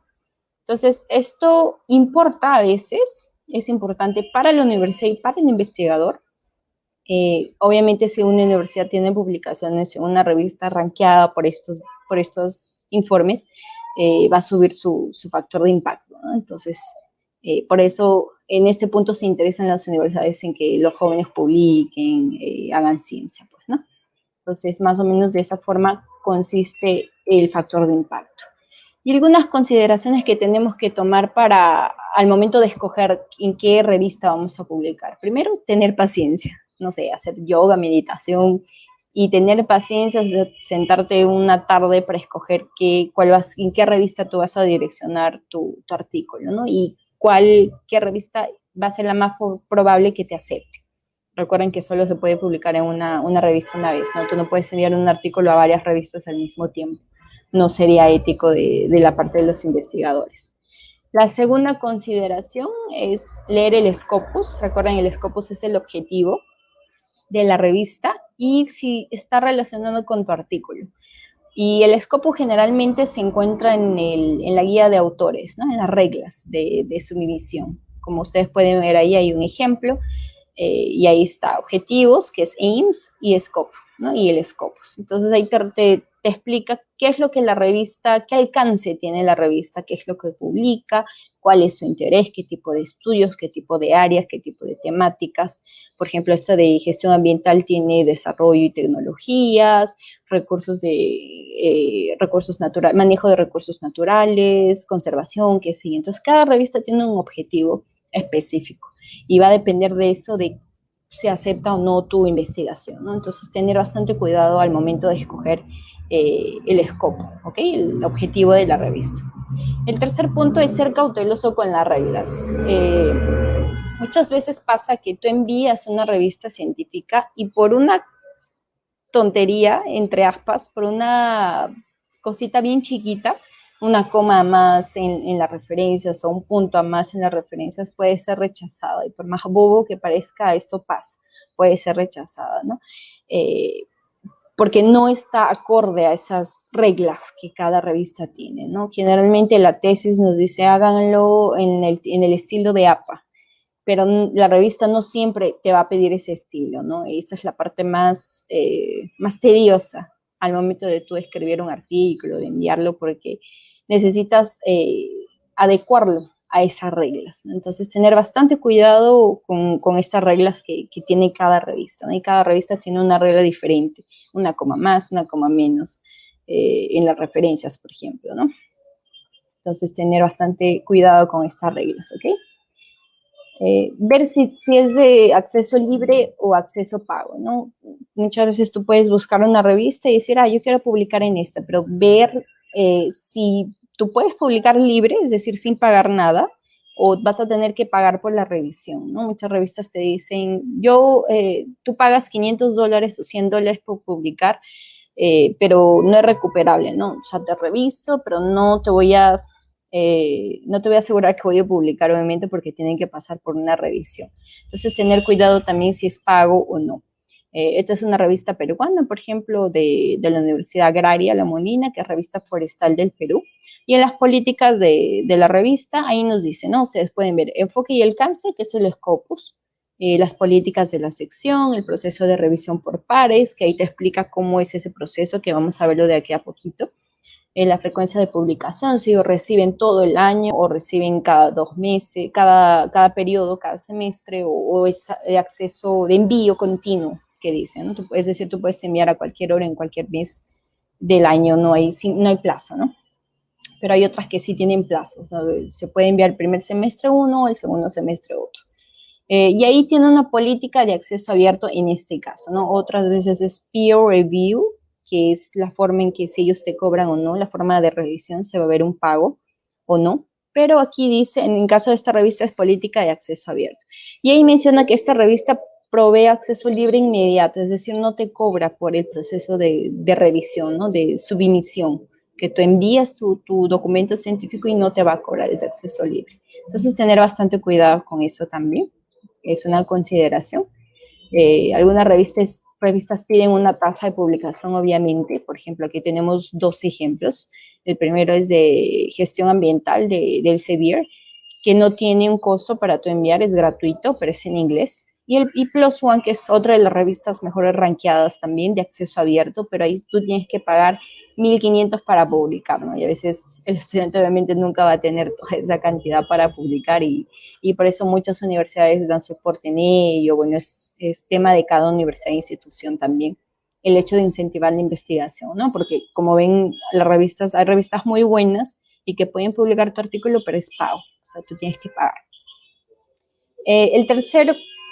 Entonces, esto importa a veces, es importante para la universidad y para el investigador. Obviamente, si una universidad tiene publicaciones en una revista rankeada por estos informes, va a subir su factor de impacto, ¿no? Entonces, por eso en este punto se interesan las universidades en que los jóvenes publiquen, hagan ciencia, pues, ¿no? Entonces, más o menos de esa forma consiste el factor de impacto. Y algunas consideraciones que tenemos que tomar al momento de escoger en qué revista vamos a publicar. Primero, tener paciencia, no sé, hacer yoga, meditación, y tener paciencia, sentarte una tarde para escoger en qué revista tú vas a direccionar tu artículo, ¿no? Y qué revista va a ser la más probable que te acepte. Recuerden que solo se puede publicar en una revista una vez, ¿no? Tú no puedes enviar un artículo a varias revistas al mismo tiempo. No sería ético de la parte de los investigadores. La segunda consideración es leer el Scopus. Recuerden, el Scopus es el objetivo de la revista y si está relacionado con tu artículo. Y el Scopus generalmente se encuentra en la guía de autores, ¿no? En las reglas de submisión. Como ustedes pueden ver ahí hay un ejemplo y ahí está objetivos, que es AIMS, y Scope. ¿no? Y el Scopus. Entonces ahí te explica qué es lo que la revista, qué alcance tiene la revista, qué es lo que publica, cuál es su interés, qué tipo de estudios, qué tipo de áreas, qué tipo de temáticas. Por ejemplo, esta de gestión ambiental tiene desarrollo y tecnologías, recursos naturales, manejo de recursos naturales, conservación, qué sé yo. Entonces, cada revista tiene un objetivo específico y va a depender de eso, de si acepta o no tu investigación, ¿no? Entonces, tener bastante cuidado al momento de escoger el escopo, ¿ok? El objetivo de la revista. El tercer punto es ser cauteloso con las reglas. Muchas veces pasa que tú envías una revista científica y por una tontería, entre aspas, por una cosita bien chiquita, una coma más en las referencias o un punto a más en las referencias puede ser rechazada. Y por más bobo que parezca, esto pasa, puede ser rechazada, ¿no? Porque no está acorde a esas reglas que cada revista tiene, ¿no? Generalmente la tesis nos dice háganlo en el estilo de APA, pero la revista no siempre te va a pedir ese estilo, ¿no? Y esta es la parte más tediosa al momento de tú escribir un artículo, de enviarlo, porque necesitas adecuarlo a esas reglas, ¿no? Entonces, tener bastante cuidado con estas reglas que tiene cada revista, ¿no? Y cada revista tiene una regla diferente, una coma más, una coma menos, en las referencias, por ejemplo, ¿no? Entonces, tener bastante cuidado con estas reglas, ¿ok? Ver si es de acceso libre o acceso pago, ¿no? Muchas veces tú puedes buscar una revista y decir, yo quiero publicar en esta, pero ver si tú puedes publicar libre, es decir, sin pagar nada, o vas a tener que pagar por la revisión, ¿no? Muchas revistas te dicen, tú pagas $500 o $100 por publicar, pero no es recuperable, ¿no? O sea, te reviso, pero no te voy a asegurar que voy a publicar, obviamente, porque tienen que pasar por una revisión. Entonces, tener cuidado también si es pago o no. Esta es una revista peruana, por ejemplo, de la Universidad Agraria La Molina, que es revista forestal del Perú. Y en las políticas de la revista, ahí nos dice, ¿no? Ustedes pueden ver enfoque y alcance, que es el Scopus, las políticas de la sección, el proceso de revisión por pares, que ahí te explica cómo es ese proceso, que vamos a verlo de aquí a poquito. La frecuencia de publicación, si reciben todo el año o reciben cada 2 meses, cada periodo, cada semestre, o es de acceso de envío continuo, que dicen, ¿no? Es decir, tú puedes enviar a cualquier hora, en cualquier mes del año, no hay plazo, ¿no? Pero hay otras que sí tienen plazos, ¿no? Se puede enviar el primer semestre uno, el segundo semestre otro. Y ahí tiene una política de acceso abierto en este caso, ¿no? Otras veces es peer review, que es la forma en que si ellos te cobran o no, la forma de revisión, se va a ver un pago o no. Pero aquí dice, en el caso de esta revista es política de acceso abierto. Y ahí menciona que esta revista provee acceso libre inmediato, es decir, no te cobra por el proceso de revisión, ¿no? De submisión, que tú envías tu documento científico y no te va a cobrar ese acceso libre. Entonces, tener bastante cuidado con eso también, es una consideración. Algunas revistas piden una tasa de publicación, obviamente. Por ejemplo, aquí tenemos 2 ejemplos. El primero es de gestión ambiental del Elsevier, que no tiene un costo para tu enviar, es gratuito, pero es en inglés. Y el Plus One, que es otra de las revistas mejores rankeadas también, de acceso abierto, pero ahí tú tienes que pagar 1.500 para publicar, ¿no? Y a veces el estudiante obviamente nunca va a tener toda esa cantidad para publicar y por eso muchas universidades dan soporte en ello. Bueno, es tema de cada universidad e institución también, el hecho de incentivar la investigación, ¿no? Porque como ven, hay revistas muy buenas y que pueden publicar tu artículo, pero es pago, o sea, tú tienes que pagar.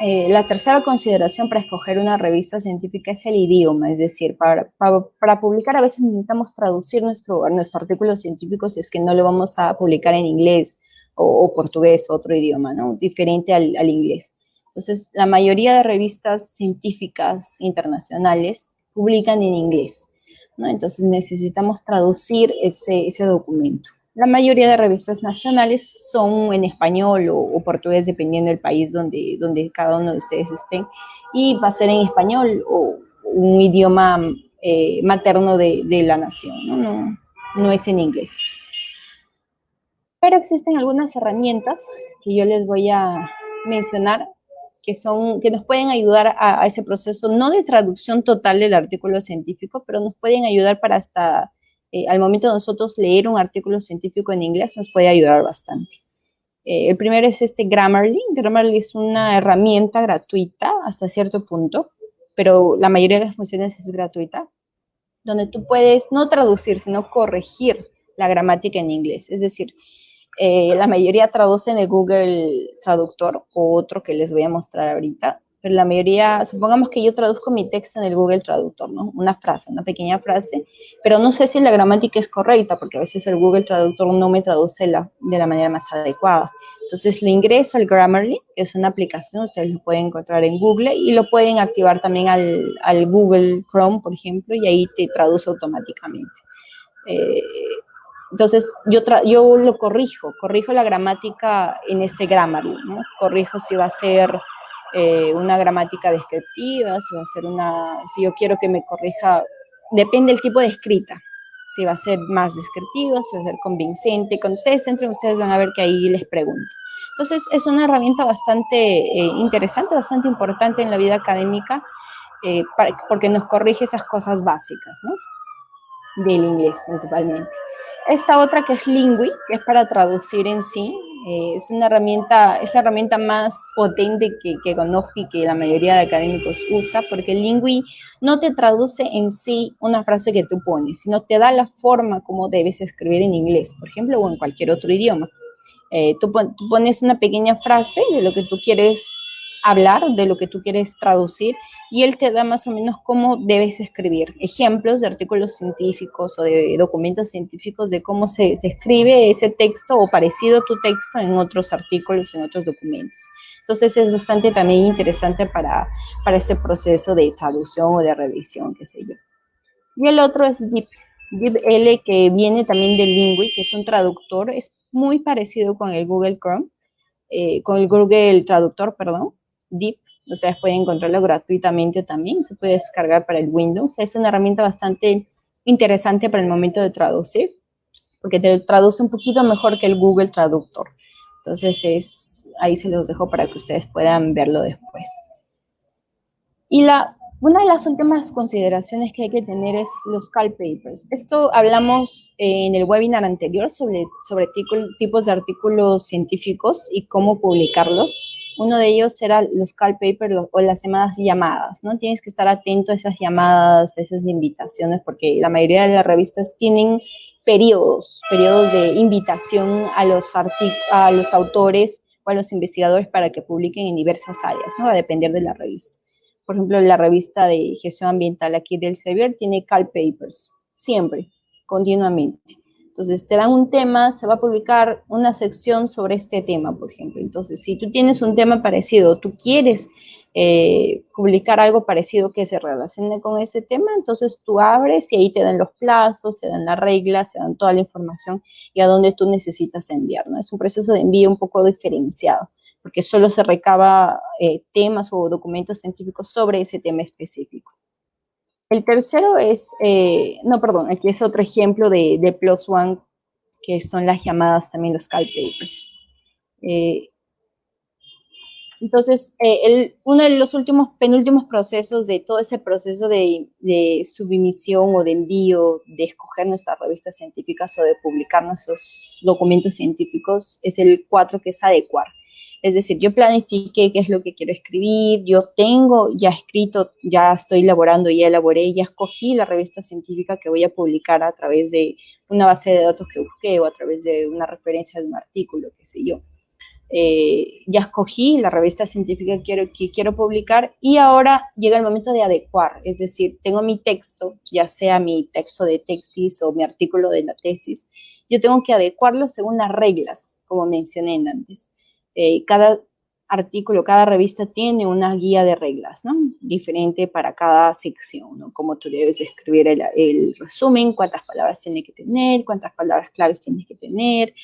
La tercera consideración para escoger una revista científica es el idioma, es decir, para publicar a veces necesitamos traducir nuestro artículo científico si es que no lo vamos a publicar en inglés o portugués o otro idioma, ¿no? Diferente al inglés. Entonces, la mayoría de revistas científicas internacionales publican en inglés, ¿no? Entonces, necesitamos traducir ese documento. La mayoría de revistas nacionales son en español o portugués, dependiendo del país donde cada uno de ustedes estén, y va a ser en español o un idioma materno de la nación, ¿no? No es en inglés. Pero existen algunas herramientas que yo les voy a mencionar que nos pueden ayudar a ese proceso, no de traducción total del artículo científico, pero nos pueden ayudar para hasta, al momento de nosotros leer un artículo científico en inglés, nos puede ayudar bastante. El primero es Grammarly. Grammarly es una herramienta gratuita hasta cierto punto, pero la mayoría de las funciones es gratuita, donde tú puedes no traducir, sino corregir la gramática en inglés. Es decir, la mayoría traduce en el Google Traductor o otro que les voy a mostrar ahorita, pero la mayoría, supongamos que yo traduzco mi texto en el Google Traductor, ¿no? Una frase, una pequeña frase, pero no sé si la gramática es correcta, porque a veces el Google Traductor no me traduce de la manera más adecuada. Entonces le ingreso al Grammarly, que es una aplicación, ustedes lo pueden encontrar en Google, y lo pueden activar también al Google Chrome, por ejemplo, y ahí te traduce automáticamente. Entonces, yo lo corrijo la gramática en Grammarly, ¿no? Corrijo si va a ser una gramática descriptiva, si va a ser si yo quiero que me corrija, depende del tipo de escrita, si va a ser más descriptiva, si va a ser convincente. Cuando ustedes entren, ustedes van a ver que ahí les pregunto. Entonces, es una herramienta bastante interesante, bastante importante en la vida académica, porque nos corrige esas cosas básicas, ¿no? Del inglés, principalmente. Esta otra que es Lingui, que es para traducir en sí, es la herramienta más potente que conozco y que la mayoría de académicos usa, porque Lingui no te traduce en sí una frase que tú pones, sino te da la forma como debes escribir en inglés, por ejemplo, o en cualquier otro idioma. Tú pones una pequeña frase de lo que tú quieres hablar, de lo que tú quieres traducir, y él te da más o menos cómo debes escribir, ejemplos de artículos científicos o de documentos científicos de cómo se escribe ese texto o parecido a tu texto en otros artículos, en otros documentos. Entonces es bastante también interesante para este proceso de traducción o de revisión, qué sé yo. Y el otro es DeepL, que viene también del Lingui, que es un traductor, es muy parecido con el Google Chrome, con el Google Traductor, perdón, Deep. Ustedes pueden encontrarlo gratuitamente también, se puede descargar para el Windows. Es una herramienta bastante interesante para el momento de traducir, porque te traduce un poquito mejor que el Google Traductor. Entonces, ahí se los dejo para que ustedes puedan verlo después. Y una de las últimas consideraciones que hay que tener es los call papers. Esto hablamos en el webinar anterior sobre tipos de artículos científicos y cómo publicarlos. Uno de ellos era los call papers o las llamadas, ¿no? Tienes que estar atento a esas llamadas, a esas invitaciones, porque la mayoría de las revistas tienen periodos de invitación a los autores o a los investigadores para que publiquen en diversas áreas, ¿no? Va a depender de la revista. Por ejemplo, la revista de gestión ambiental aquí del Sevier tiene call papers, siempre, continuamente. Entonces, te dan un tema, se va a publicar una sección sobre este tema, por ejemplo. Entonces, si tú tienes un tema parecido, tú quieres publicar algo parecido que se relacione con ese tema, entonces tú abres y ahí te dan los plazos, te dan las reglas, te dan toda la información y a dónde tú necesitas enviar, ¿no? Es un proceso de envío un poco diferenciado, porque solo se recaba temas o documentos científicos sobre ese tema específico. El tercero es, aquí es otro ejemplo de Plus One, que son las llamadas también los call papers. Entonces, uno de los penúltimos procesos de todo ese proceso de submisión o de envío, de escoger nuestras revistas científicas o de publicar nuestros documentos científicos, es el 4, que es adecuar. Es decir, yo planifiqué qué es lo que quiero escribir, yo tengo ya escrito, ya estoy elaborando, ya elaboré, ya escogí la revista científica que voy a publicar a través de una base de datos que busqué o a través de una referencia de un artículo, qué sé yo. Ya escogí la revista científica que quiero publicar y ahora llega el momento de adecuar, es decir, tengo mi texto, ya sea mi texto de tesis o mi artículo de la tesis, yo tengo que adecuarlo según las reglas, como mencioné antes. Cada artículo, cada revista tiene una guía de reglas, ¿no? Diferente para cada sección, ¿no? Cómo tú debes escribir el resumen, cuántas palabras tienes que tener, cuántas palabras claves tienes que tener,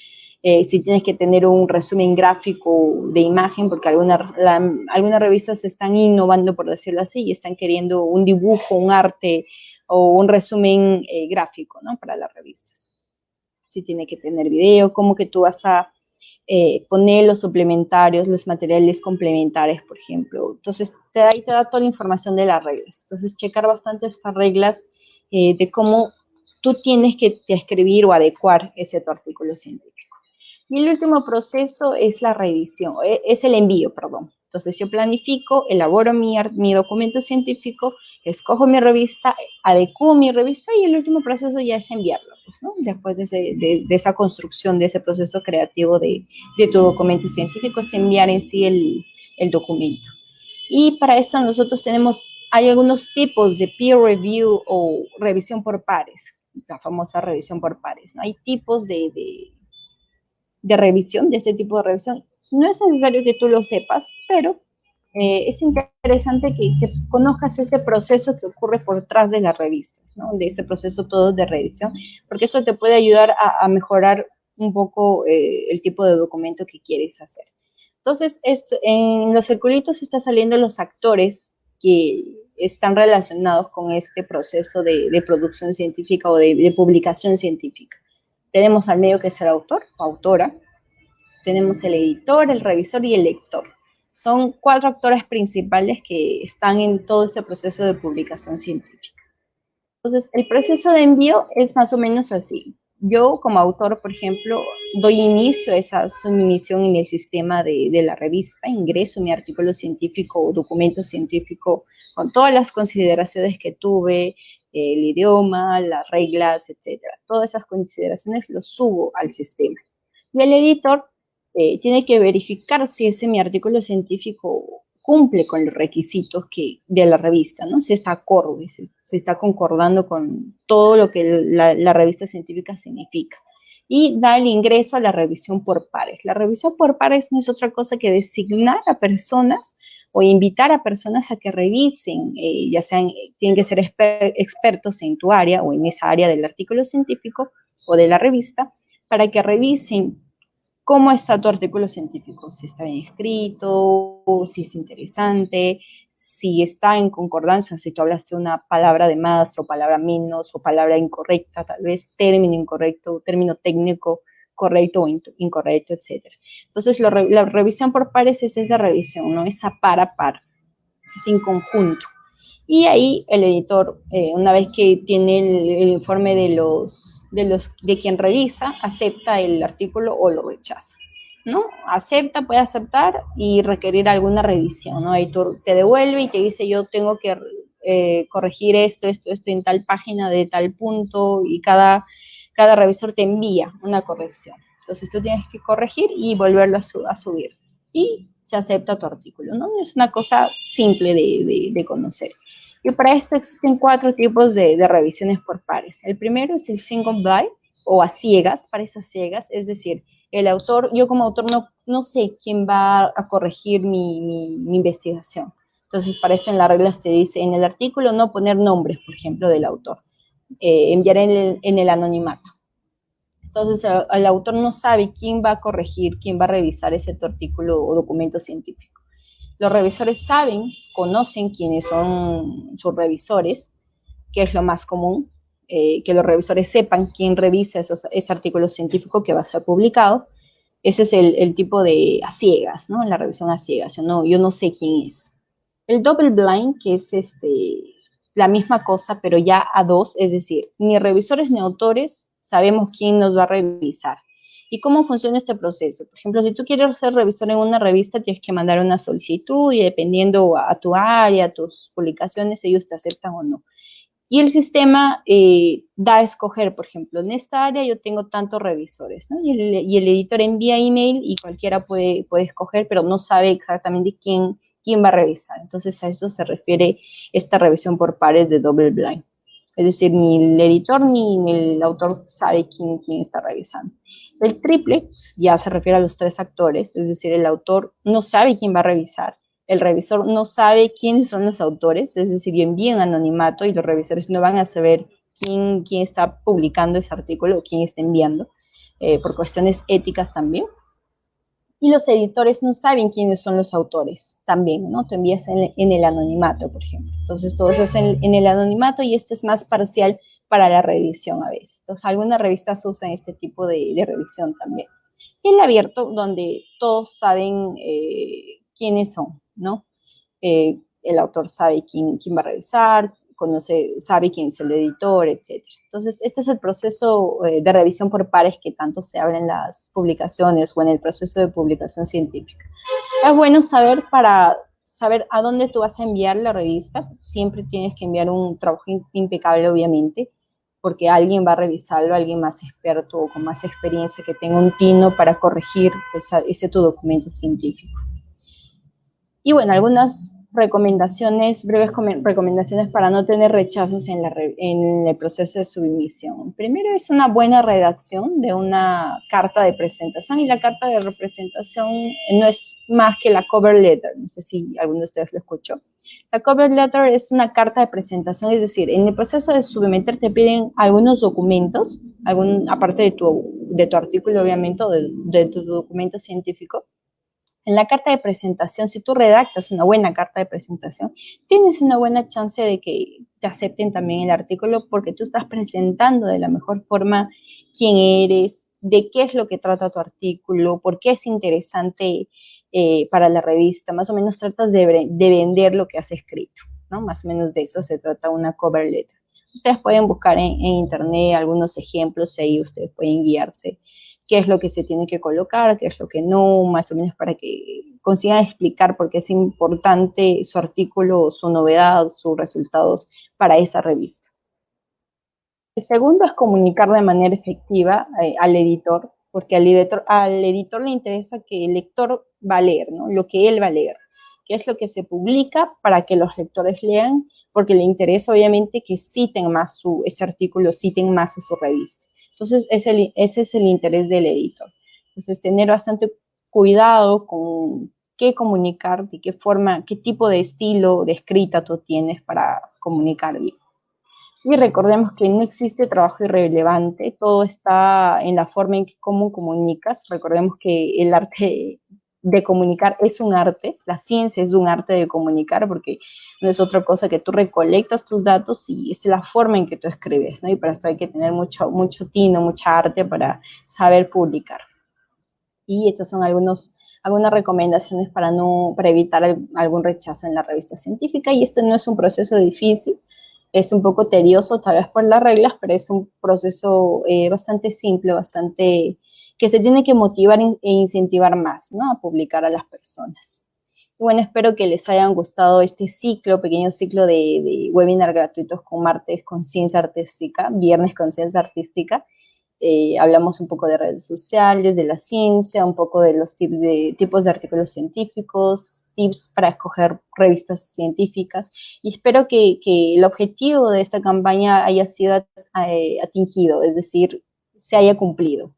si tienes que tener un resumen gráfico de imagen, porque algunas revistas están innovando, por decirlo así, y están queriendo un dibujo, un arte o un resumen gráfico, ¿no? Para las revistas. Si tiene que tener video, cómo que tú vas a poner los suplementarios, los materiales complementarios, por ejemplo. Entonces, ahí te da toda la información de las reglas. Entonces, checar bastante estas reglas de cómo tú tienes que escribir o adecuar ese tu artículo científico. Y el último proceso es la revisión, es el envío, perdón. Entonces, yo planifico, elaboro mi documento científico, escojo mi revista, adecuo mi revista y el último proceso ya es enviarlo, pues, ¿no? Después de esa construcción, de ese proceso creativo de tu documento científico, es enviar en sí el documento. Y para esto nosotros hay algunos tipos de peer review o revisión por pares, la famosa revisión por pares, ¿no? Hay tipos de revisión, de este tipo de revisión. No es necesario que tú lo sepas, pero es interesante que conozcas ese proceso que ocurre por detrás de las revistas, ¿no? De ese proceso todo de revisión, porque eso te puede ayudar a mejorar un poco el tipo de documento que quieres hacer. Entonces, en los circulitos están saliendo los actores que están relacionados con este proceso de producción científica o de publicación científica. Tenemos al medio que es el autor o autora, tenemos el editor, el revisor y el lector. Son 4 actores principales que están en todo ese proceso de publicación científica. Entonces, el proceso de envío es más o menos así. Yo, como autor, por ejemplo, doy inicio a esa submisión en el sistema de la revista, ingreso mi artículo científico o documento científico con todas las consideraciones que tuve, el idioma, las reglas, etcétera. Todas esas consideraciones los subo al sistema. Y el editor tiene que verificar si mi artículo científico cumple con los requisitos de la revista, ¿no? Si está acorde, si está concordando con todo lo que la revista científica significa. Y da el ingreso a la revisión por pares. La revisión por pares no es otra cosa que designar a personas o invitar a personas a que revisen, ya sean, tienen que ser expertos en tu área o en esa área del artículo científico o de la revista, para que revisen cómo está tu artículo científico, si está bien escrito, si es interesante, si está en concordancia, si tú hablaste una palabra de más o palabra menos o palabra incorrecta, tal vez término incorrecto, término técnico correcto o incorrecto, etc. Entonces, la revisión por pares es esa revisión, ¿no? Esa par a par, es en conjunto. Y ahí el editor, una vez que tiene el informe de quien revisa, acepta el artículo o lo rechaza, ¿no? Puede aceptar y requerir alguna revisión, ¿no? El editor te devuelve y te dice, yo tengo que corregir esto en tal página de tal punto, y cada revisor te envía una corrección. Entonces tú tienes que corregir y volverlo a subir. Y se acepta tu artículo, ¿no? Es una cosa simple de conocer. Y para esto existen 4 tipos de revisiones por pares. El primero es el single blind o a ciegas, pares a ciegas, es decir, el autor, yo como autor no sé quién va a corregir mi investigación. Entonces, para esto en las reglas te dice en el artículo no poner nombres, por ejemplo, del autor, enviar en el anonimato. Entonces, el autor no sabe quién va a corregir, quién va a revisar ese tu artículo o documento científico. Los revisores conocen quiénes son sus revisores, que es lo más común, que los revisores sepan quién revisa ese artículo científico que va a ser publicado. Ese es el tipo de a ciegas, ¿no? La revisión a ciegas. Yo no sé quién es. El double blind, que es la misma cosa, pero ya a 2, es decir, ni revisores ni autores sabemos quién nos va a revisar. ¿Y cómo funciona este proceso? Por ejemplo, si tú quieres ser revisor en una revista, tienes que mandar una solicitud y dependiendo a tu área, a tus publicaciones, ellos te aceptan o no. Y el sistema da a escoger, por ejemplo, en esta área yo tengo tantos revisores, ¿no? Y el editor envía email y cualquiera puede escoger, pero no sabe exactamente quién va a revisar. Entonces, a eso se refiere esta revisión por pares de double blind. Es decir, ni el editor ni el autor sabe quién está revisando. El triple ya se refiere a los 3 actores, es decir, el autor no sabe quién va a revisar, el revisor no sabe quiénes son los autores, es decir, envían anonimato y los revisores no van a saber quién está publicando ese artículo o quién está enviando, por cuestiones éticas también. Y los editores no saben quiénes son los autores también, ¿no? Tú envías en el anonimato, por ejemplo. Entonces, todo eso es en el anonimato y esto es más parcial para la revisión a veces. Entonces, algunas revistas usan este tipo de revisión también. y el abierto, donde todos saben quiénes son, ¿no? El autor sabe quién va a revisar, sabe quién es el editor, etc. Entonces, este es el proceso de revisión por pares que tanto se habla en las publicaciones o en el proceso de publicación científica. Es bueno saber para saber a dónde tú vas a enviar la revista. Siempre tienes que enviar un trabajo impecable, obviamente, porque alguien va a revisarlo, alguien más experto o con más experiencia que tenga un tino para corregir ese tu documento científico. Y bueno, algunas recomendaciones, breves recomendaciones para no tener rechazos en el proceso de submisión. Primero es una buena redacción de una carta de presentación, y la carta de representación no es más que la cover letter. No sé si alguno de ustedes lo escuchó. La cover letter es una carta de presentación, es decir, en el proceso de submeter te piden algunos documentos, aparte de tu artículo, obviamente, o de tu documento científico. En la carta de presentación, si tú redactas una buena carta de presentación, tienes una buena chance de que te acepten también el artículo, porque tú estás presentando de la mejor forma quién eres, de qué es lo que trata tu artículo, por qué es interesante para la revista. Más o menos tratas de vender lo que has escrito, ¿no? Más o menos de eso se trata una cover letter. Ustedes pueden buscar en internet algunos ejemplos y ahí ustedes pueden guiarse qué es lo que se tiene que colocar, qué es lo que no, más o menos para que consigan explicar por qué es importante su artículo, su novedad, sus resultados para esa revista. El segundo es comunicar de manera efectiva al editor, porque al editor le interesa que el lector va a leer, ¿no? Lo que él va a leer, qué es lo que se publica para que los lectores lean, porque le interesa obviamente que citen más ese artículo, citen más a su revista. Entonces, ese es el interés del editor. Entonces, tener bastante cuidado con qué comunicar, de qué forma, qué tipo de estilo de escrita tú tienes para comunicar bien. Y recordemos que no existe trabajo irrelevante, todo está en la forma en cómo comunicas. Recordemos que el arte de comunicar es un arte, la ciencia es un arte de comunicar, porque no es otra cosa que tú recolectas tus datos y es la forma en que tú escribes, ¿no? Y para esto hay que tener mucho tino, mucha arte para saber publicar. Y estas son algunas recomendaciones para evitar algún rechazo en la revista científica. Y este no es un proceso difícil, es un poco tedioso tal vez por las reglas, pero es un proceso bastante simple, que se tiene que motivar e incentivar más, ¿no? A publicar a las personas. Y bueno, espero que les hayan gustado este pequeño ciclo de webinar gratuitos con martes con ciencia artística, viernes con ciencia artística. Hablamos un poco de redes sociales, de la ciencia, un poco de los tipos de artículos científicos, tips para escoger revistas científicas, y espero que el objetivo de esta campaña haya sido atingido, es decir, se haya cumplido.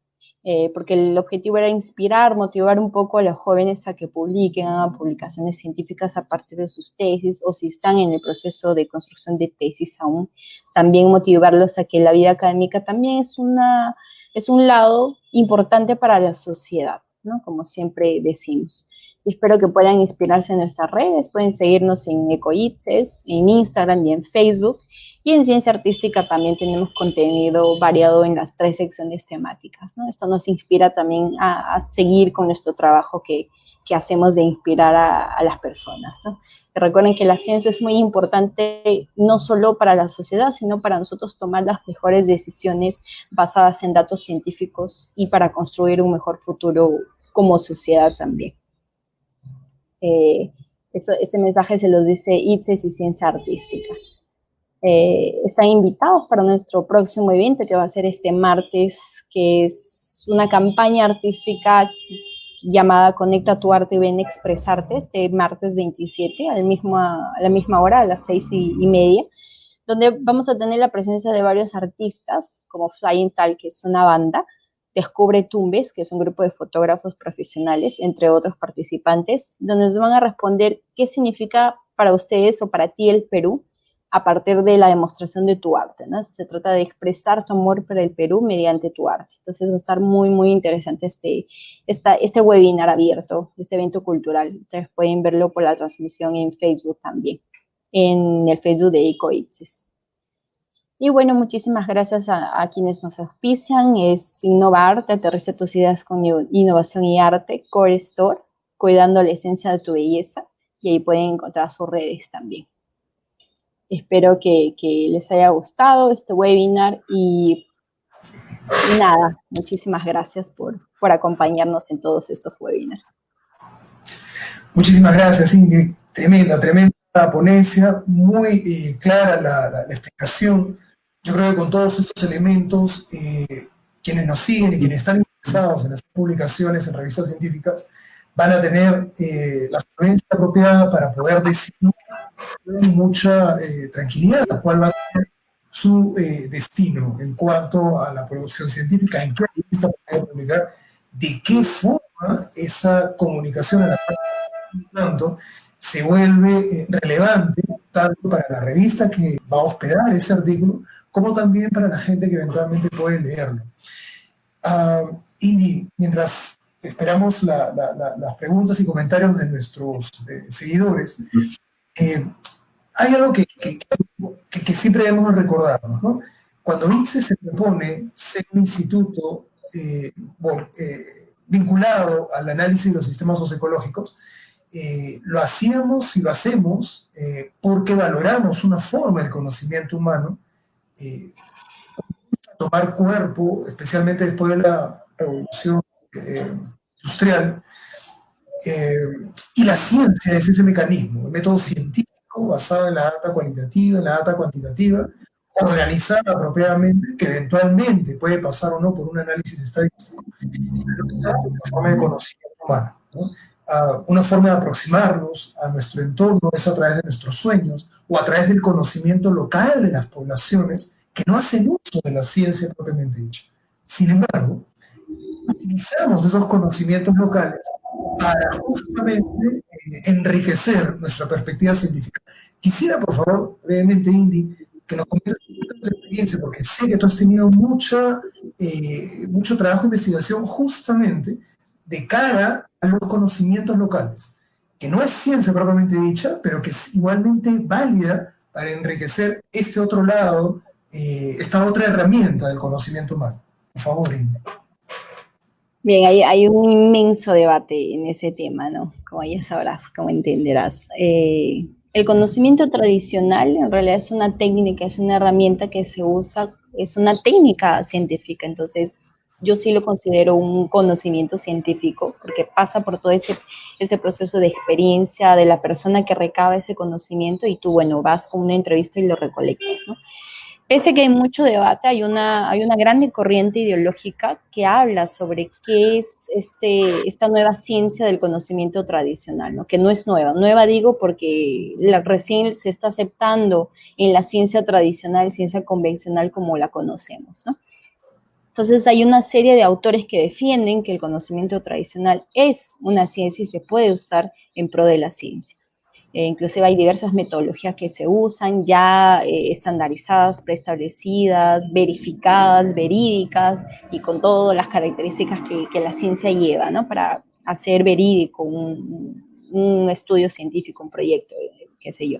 Porque el objetivo era inspirar, motivar un poco a los jóvenes a que publiquen, hagan publicaciones científicas a partir de sus tesis, o si están en el proceso de construcción de tesis aún, también motivarlos a que la vida académica también es un lado importante para la sociedad, ¿no? Como siempre decimos. Y espero que puedan inspirarse en nuestras redes, pueden seguirnos en EcoITSES, en Instagram y en Facebook. Y en ciencia artística también tenemos contenido variado en las 3 secciones temáticas, ¿no? Esto nos inspira también a seguir con nuestro trabajo que hacemos de inspirar a las personas, ¿no? Que recuerden que la ciencia es muy importante no solo para la sociedad, sino para nosotros tomar las mejores decisiones basadas en datos científicos y para construir un mejor futuro como sociedad también. Ese mensaje se los dice ITSES y Ciencia Artística. Están invitados para nuestro próximo evento, que va a ser este martes, que es una campaña artística llamada Conecta tu arte y ven a expresarte, este martes 27 a la misma hora, a las 6:30, donde vamos a tener la presencia de varios artistas, como Flying Tal, que es una banda, Descubre Tumbes, que es un grupo de fotógrafos profesionales, entre otros participantes, donde nos van a responder qué significa para ustedes o para ti el Perú, a partir de la demostración de tu arte, ¿no? Se trata de expresar tu amor por el Perú mediante tu arte. Entonces va a estar muy, muy interesante este webinar abierto, este evento cultural. Ustedes pueden verlo por la transmisión en Facebook también, en el Facebook de EcoITSES. Y bueno, muchísimas gracias a quienes nos auspician. Es Innovarte, aterriza tus ideas con innovación y arte, Core Store, cuidando la esencia de tu belleza, y ahí pueden encontrar sus redes también. Espero que les haya gustado este webinar y nada, muchísimas gracias por acompañarnos en todos estos webinars. Muchísimas gracias, Ingrid. Tremenda, tremenda ponencia, muy clara la explicación. Yo creo que con todos estos elementos, quienes nos siguen y quienes están interesados en las publicaciones en revistas científicas van a tener la solvencia apropiada para poder decidir con mucha tranquilidad cuál va a ser su destino en cuanto a la producción científica, en qué revista puede publicar, de qué forma esa comunicación a la tanto, se vuelve relevante tanto para la revista que va a hospedar ese artículo, como también para la gente que eventualmente puede leerlo. Y mientras esperamos las preguntas y comentarios de nuestros seguidores, hay algo que siempre debemos recordarnos, ¿no? Cuando ITSE se propone ser un instituto vinculado al análisis de los sistemas socioecológicos, lo hacíamos y lo hacemos porque valoramos una forma del conocimiento humano tomar cuerpo, especialmente después de la revolución industrial, y la ciencia es ese mecanismo, el método científico basado en la data cualitativa, en la data cuantitativa, organizada apropiadamente, que eventualmente puede pasar o no por un análisis estadístico, una forma de conocimiento humano, ¿no? Una forma de aproximarnos a nuestro entorno es a través de nuestros sueños o a través del conocimiento local de las poblaciones que no hacen uso de la ciencia propiamente dicha. Sin embargo, utilizamos esos conocimientos locales para justamente enriquecer nuestra perspectiva científica. Quisiera, por favor, brevemente, Indy, que nos comentes tu experiencia, porque sé que tú has tenido mucho trabajo de investigación justamente de cara a los conocimientos locales, que no es ciencia propiamente dicha, pero que es igualmente válida para enriquecer este otro lado, esta otra herramienta del conocimiento humano. Por favor, Indy. Bien, hay un inmenso debate en ese tema, ¿no? Como ya sabrás, como entenderás. El conocimiento tradicional en realidad es una técnica, es una herramienta que se usa, es una técnica científica, entonces yo sí lo considero un conocimiento científico, porque pasa por todo ese proceso de experiencia de la persona que recaba ese conocimiento y tú, bueno, vas con una entrevista y lo recolectas, ¿no? Pese a que hay mucho debate, hay una grande corriente ideológica que habla sobre qué es esta nueva ciencia del conocimiento tradicional, ¿no? Que no es nueva. Nueva digo porque recién se está aceptando en la ciencia tradicional, ciencia convencional como la conocemos, ¿no? Entonces hay una serie de autores que defienden que el conocimiento tradicional es una ciencia y se puede usar en pro de la ciencia. Inclusive hay diversas metodologías que se usan ya estandarizadas, preestablecidas, verificadas, verídicas y con todas las características que la ciencia lleva, ¿no? Para hacer verídico un estudio científico, un proyecto, qué sé yo.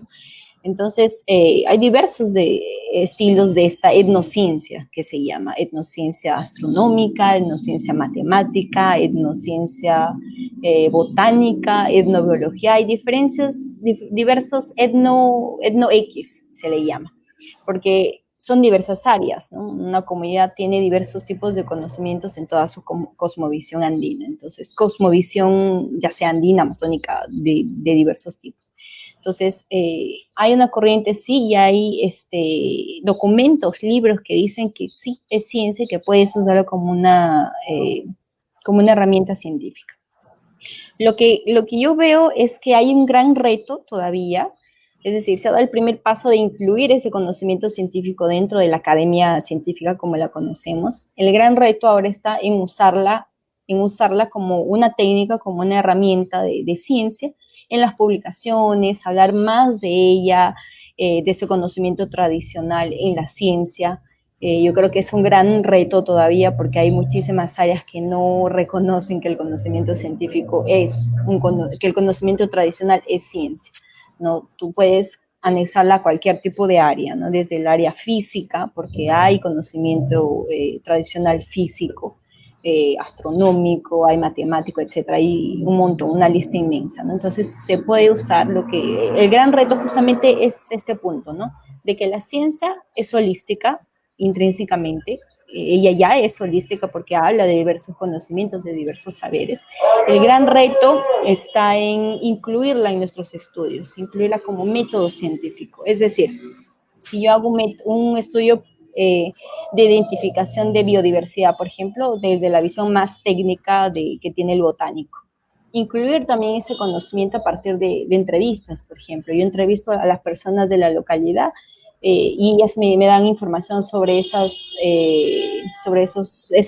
Entonces, hay diversos estilos de esta etnociencia que se llama etnociencia astronómica, etnociencia matemática, etnociencia botánica, etnobiología. Hay diversos etno-X se le llama, porque son diversas áreas, ¿no? Una comunidad tiene diversos tipos de conocimientos en toda su cosmovisión andina. Entonces, cosmovisión ya sea andina, amazónica, de diversos tipos. Entonces, hay una corriente, sí, y hay documentos, libros que dicen que sí, es ciencia y que puedes usarlo como una herramienta científica. Lo que yo veo es que hay un gran reto todavía, es decir, se ha dado el primer paso de incluir ese conocimiento científico dentro de la academia científica como la conocemos. El gran reto ahora está en usarla como una técnica, como una herramienta de ciencia, en las publicaciones, hablar más de ella, de ese conocimiento tradicional en la ciencia. Yo creo que es un gran reto todavía porque hay muchísimas áreas que no reconocen que el conocimiento científico que el conocimiento tradicional es ciencia, ¿no? Tú puedes anexarla a cualquier tipo de área, ¿no? Desde el área física, porque hay conocimiento tradicional físico, astronómico, hay matemático, etcétera, hay un montón, una lista inmensa, ¿no? Entonces se puede usar el gran reto justamente es este punto, ¿no? De que la ciencia es holística intrínsecamente, ella ya es holística porque habla de diversos conocimientos, de diversos saberes. El gran reto está en incluirla en nuestros estudios, incluirla como método científico. Es decir, si yo hago un estudio de identificación de biodiversidad, por ejemplo, desde la visión más técnica que tiene el botánico, incluir también ese conocimiento a partir de entrevistas, por ejemplo. Yo entrevisto a las personas de la localidad y ellas me dan información sobre esa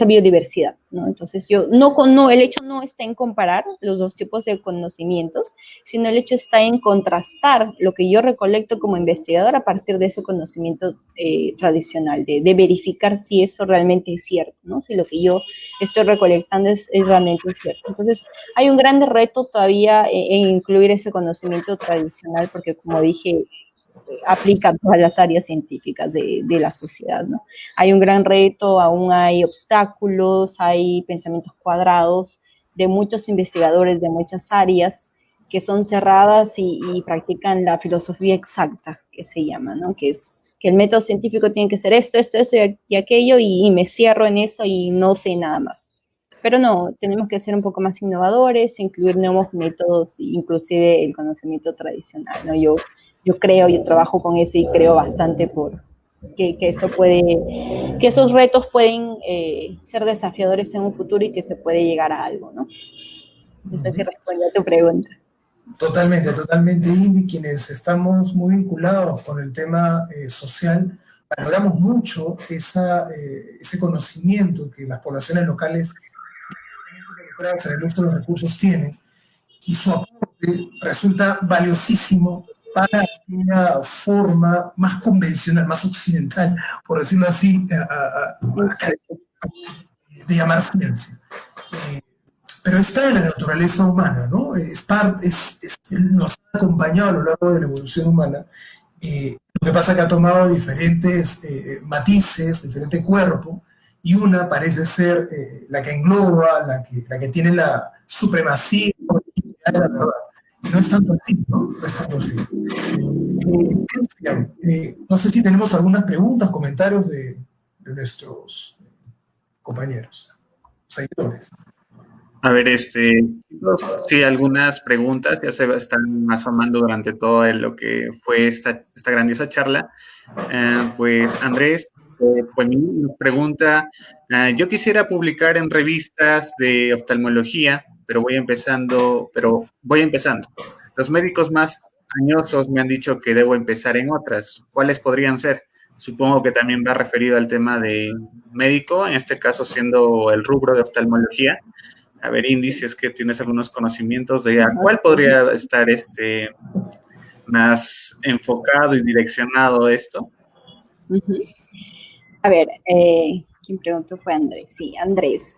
biodiversidad, ¿no? Entonces el hecho no está en comparar los dos tipos de conocimientos, sino el hecho está en contrastar lo que yo recolecto como investigador a partir de ese conocimiento tradicional, de verificar si eso realmente es cierto, ¿no? Si lo que yo estoy recolectando es realmente cierto. Entonces, hay un gran reto todavía en incluir ese conocimiento tradicional, porque como dije, aplica a todas las áreas científicas de la sociedad, ¿no? Hay un gran reto, aún hay obstáculos, hay pensamientos cuadrados de muchos investigadores de muchas áreas que son cerradas y practican la filosofía exacta, que se llama, ¿no? Que es que el método científico tiene que ser esto y aquello, y me cierro en eso y no sé nada más. Pero no, tenemos que ser un poco más innovadores, incluir nuevos métodos, inclusive el conocimiento tradicional, ¿no? Yo trabajo con eso y creo bastante por que esos retos pueden ser desafiadores en un futuro y que se puede llegar a algo, ¿no? No sé si responde a tu pregunta. Totalmente, totalmente, Indy. Quienes estamos muy vinculados con el tema social, valoramos mucho ese conocimiento que las poblaciones locales en el uso de los recursos tienen, y su aporte resulta valiosísimo para una forma más convencional, más occidental, por decirlo así, de llamar ciencia. Pero está en la naturaleza humana, ¿no? Nos ha acompañado a lo largo de la evolución humana. Lo que pasa es que ha tomado diferentes matices, diferente cuerpo, y una parece ser la que engloba, la que tiene la supremacía de la verdad. Y no es tanto así, ¿no? No es tanto así. Cristian, no sé si tenemos algunas preguntas, comentarios de nuestros compañeros, seguidores. A ver, chicos, sí, algunas preguntas ya se están asomando durante todo lo que fue esta grandiosa charla. Pues Andrés, pues nos pregunta, yo quisiera publicar en revistas de oftalmología, pero voy empezando. Los médicos más añosos me han dicho que debo empezar en otras. ¿Cuáles podrían ser? Supongo que también va referido al tema de médico, en este caso siendo el rubro de oftalmología. A ver, Indy, si es que tienes algunos conocimientos de a cuál podría estar más enfocado y direccionado esto. Uh-huh. A ver, quien preguntó fue Andrés. Sí, Andrés.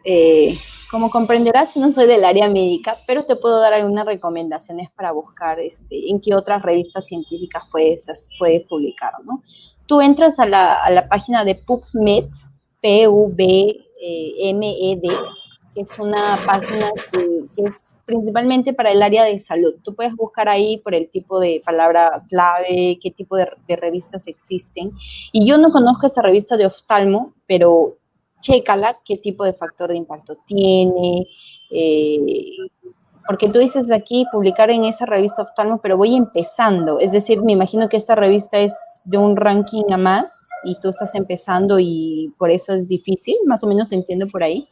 Como comprenderás, yo no soy del área médica, pero te puedo dar algunas recomendaciones para buscar en qué otras revistas científicas puedes publicar, ¿no? Tú entras a la página de PubMed, PubMed, que es una página que es principalmente para el área de salud. Tú puedes buscar ahí por el tipo de palabra clave, qué tipo de revistas existen. Y yo no conozco esta revista de oftalmo, pero chécala qué tipo de factor de impacto tiene, porque tú dices aquí publicar en esa revista oftalmo, pero voy empezando. Es decir, me imagino que esta revista es de un ranking a más y tú estás empezando y por eso es difícil, más o menos entiendo por ahí.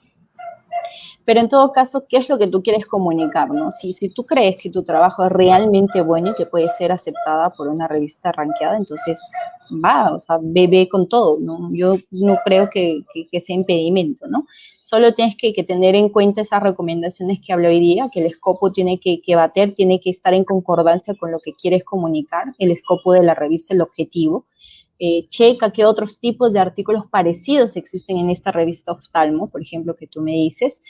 Pero en todo caso, ¿qué es lo que tú quieres comunicar, no? Si tú crees que tu trabajo es realmente bueno y que puede ser aceptada por una revista rankeada, entonces o sea, ve con todo, ¿no? Yo no creo que sea impedimento, ¿no? Solo tienes que tener en cuenta esas recomendaciones que hablé hoy día, que el escopo tiene que bater, tiene que estar en concordancia con lo que quieres comunicar, el escopo de la revista, el objetivo. Checa qué otros tipos de artículos parecidos existen en esta revista oftalmo, por ejemplo, que tú me dices,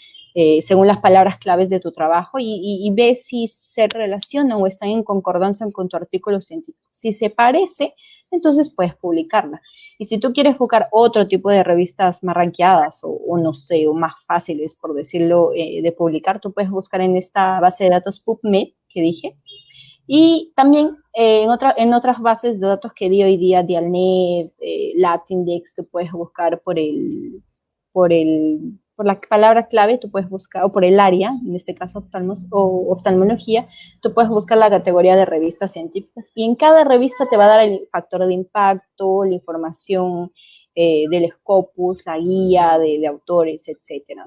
según las palabras claves de tu trabajo y ves si se relacionan o están en concordancia con tu artículo científico. Si se parece, entonces puedes publicarla. Y si tú quieres buscar otro tipo de revistas más rankeadas o no sé, o más fáciles, por decirlo, de publicar, tú puedes buscar en esta base de datos PubMed que dije. Y también en otras bases de datos que di hoy día, Dialnet, Latindex, tú puedes buscar por la palabra clave, tú puedes buscar, o por el área, en este caso oftalmología, tú puedes buscar la categoría de revistas científicas y en cada revista te va a dar el factor de impacto, la información del Scopus, la guía de autores, etcétera.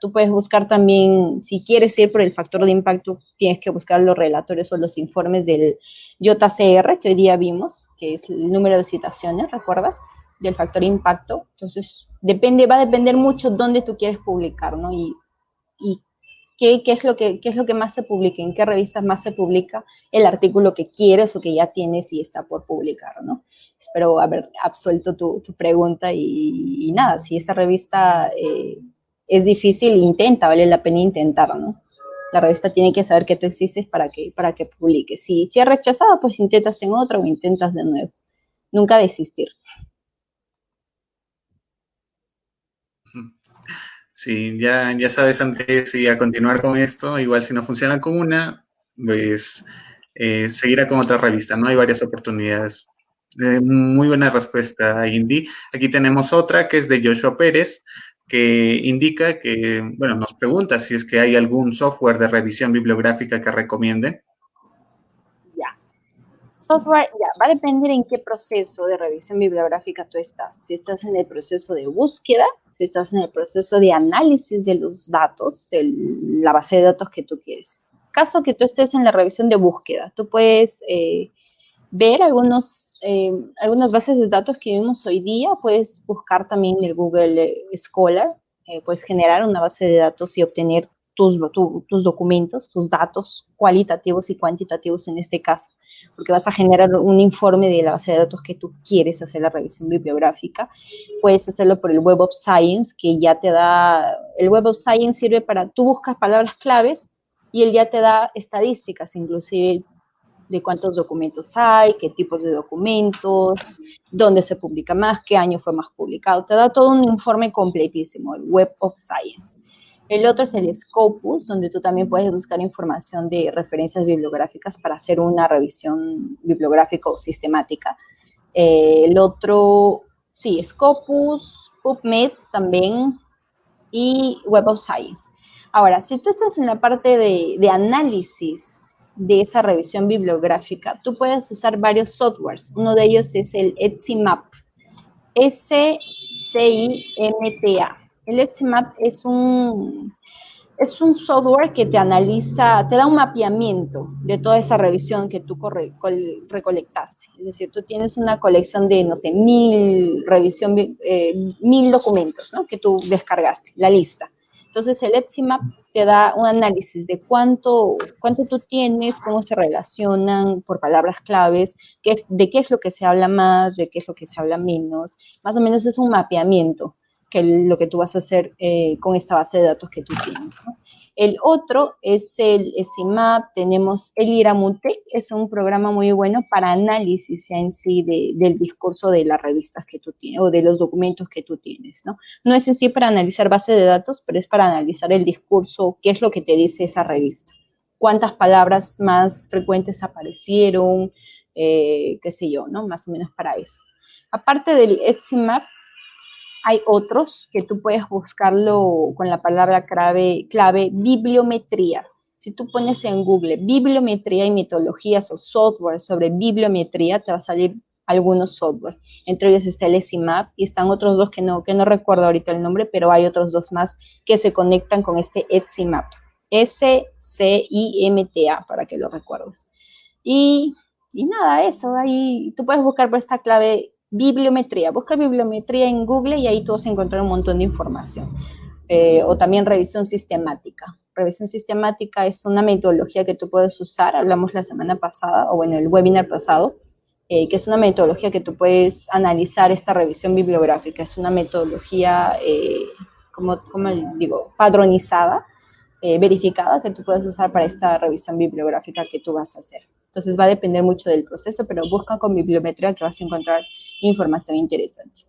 Tú puedes buscar también, si quieres ir por el factor de impacto, tienes que buscar los relatorios o los informes del JCR, que hoy día vimos, que es el número de citaciones, ¿recuerdas? Del factor de impacto. Entonces, va a depender mucho dónde tú quieres publicar, ¿no? Y qué es lo que más se publica, en qué revistas más se publica el artículo que quieres o que ya tienes y está por publicar, ¿no? Espero haber absuelto tu pregunta y nada, si esta revista es difícil, vale la pena intentar, ¿no? La revista tiene que saber que tú existes para que publiques. Si es rechazada, pues intentas en otra o intentas de nuevo. Nunca desistir. Sí, ya sabes antes si a continuar con esto, igual si no funciona con una, pues seguirá con otra revista, ¿no? Hay varias oportunidades. Muy buena respuesta, Indy. Aquí tenemos otra que es de Joshua Pérez, que indica que, bueno, nos pregunta si es que hay algún software de revisión bibliográfica que recomiende. Software, va a depender en qué proceso de revisión bibliográfica tú estás. Si estás en el proceso de búsqueda, si estás en el proceso de análisis de los datos, de la base de datos que tú quieres. Caso que tú estés en la revisión de búsqueda, tú puedes ver algunas bases de datos que vimos hoy día, puedes buscar también en el Google Scholar, puedes generar una base de datos y obtener tus documentos, tus datos cualitativos y cuantitativos en este caso, porque vas a generar un informe de la base de datos que tú quieres hacer la revisión bibliográfica. Puedes hacerlo por el Web of Science, que ya te da, el Web of Science sirve para, tú buscas palabras claves y él ya te da estadísticas, inclusive de cuántos documentos hay, qué tipos de documentos, dónde se publica más, qué año fue más publicado. Te da todo un informe completísimo, el Web of Science. El otro es el Scopus, donde tú también puedes buscar información de referencias bibliográficas para hacer una revisión bibliográfica o sistemática. El otro, sí, Scopus, PubMed también y Web of Science. Ahora, si tú estás en la parte de análisis de esa revisión bibliográfica, tú puedes usar varios softwares. Uno de ellos es el EtsyMap, SCIMTA. El EtsyMap es un software que te analiza, te da un mapeamiento de toda esa revisión que tú recolectaste. Es decir, tú tienes una colección de, no sé, 1000 documentos, ¿no? Que tú descargaste, la lista. Entonces, el EtsyMap te da un análisis de cuánto tú tienes, cómo se relacionan por palabras claves, de qué es lo que se habla más, de qué es lo que se habla menos. Más o menos es un mapeamiento que lo que tú vas a hacer con esta base de datos que tú tienes, ¿no? El otro es el EtsyMap, tenemos el Iramute, es un programa muy bueno para análisis en sí del discurso de las revistas que tú tienes o de los documentos que tú tienes, ¿no? No es en sí para analizar base de datos, pero es para analizar el discurso, qué es lo que te dice esa revista, cuántas palabras más frecuentes aparecieron, qué sé yo, ¿no? Más o menos para eso. Aparte del EtsyMap, hay otros que tú puedes buscarlo con la palabra clave bibliometría. Si tú pones en Google bibliometría y metodologías o software sobre bibliometría, te va a salir algunos software. Entre ellos está el EtsyMap y están otros dos que no recuerdo ahorita el nombre, pero hay otros dos más que se conectan con este EtsyMap. SCIMTA, para que lo recuerdes. Y nada, eso. Ahí tú puedes buscar por esta clave bibliometría. Busca bibliometría en Google y ahí tú vas a encontrar un montón de información. O también revisión sistemática. Revisión sistemática es una metodología que tú puedes usar, hablamos la semana pasada, o en el webinar pasado, que es una metodología que tú puedes analizar esta revisión bibliográfica. Es una metodología como digo, padronizada, verificada, que tú puedes usar para esta revisión bibliográfica que tú vas a hacer. Entonces va a depender mucho del proceso, pero busca con bibliometría que vas a encontrar información interesante.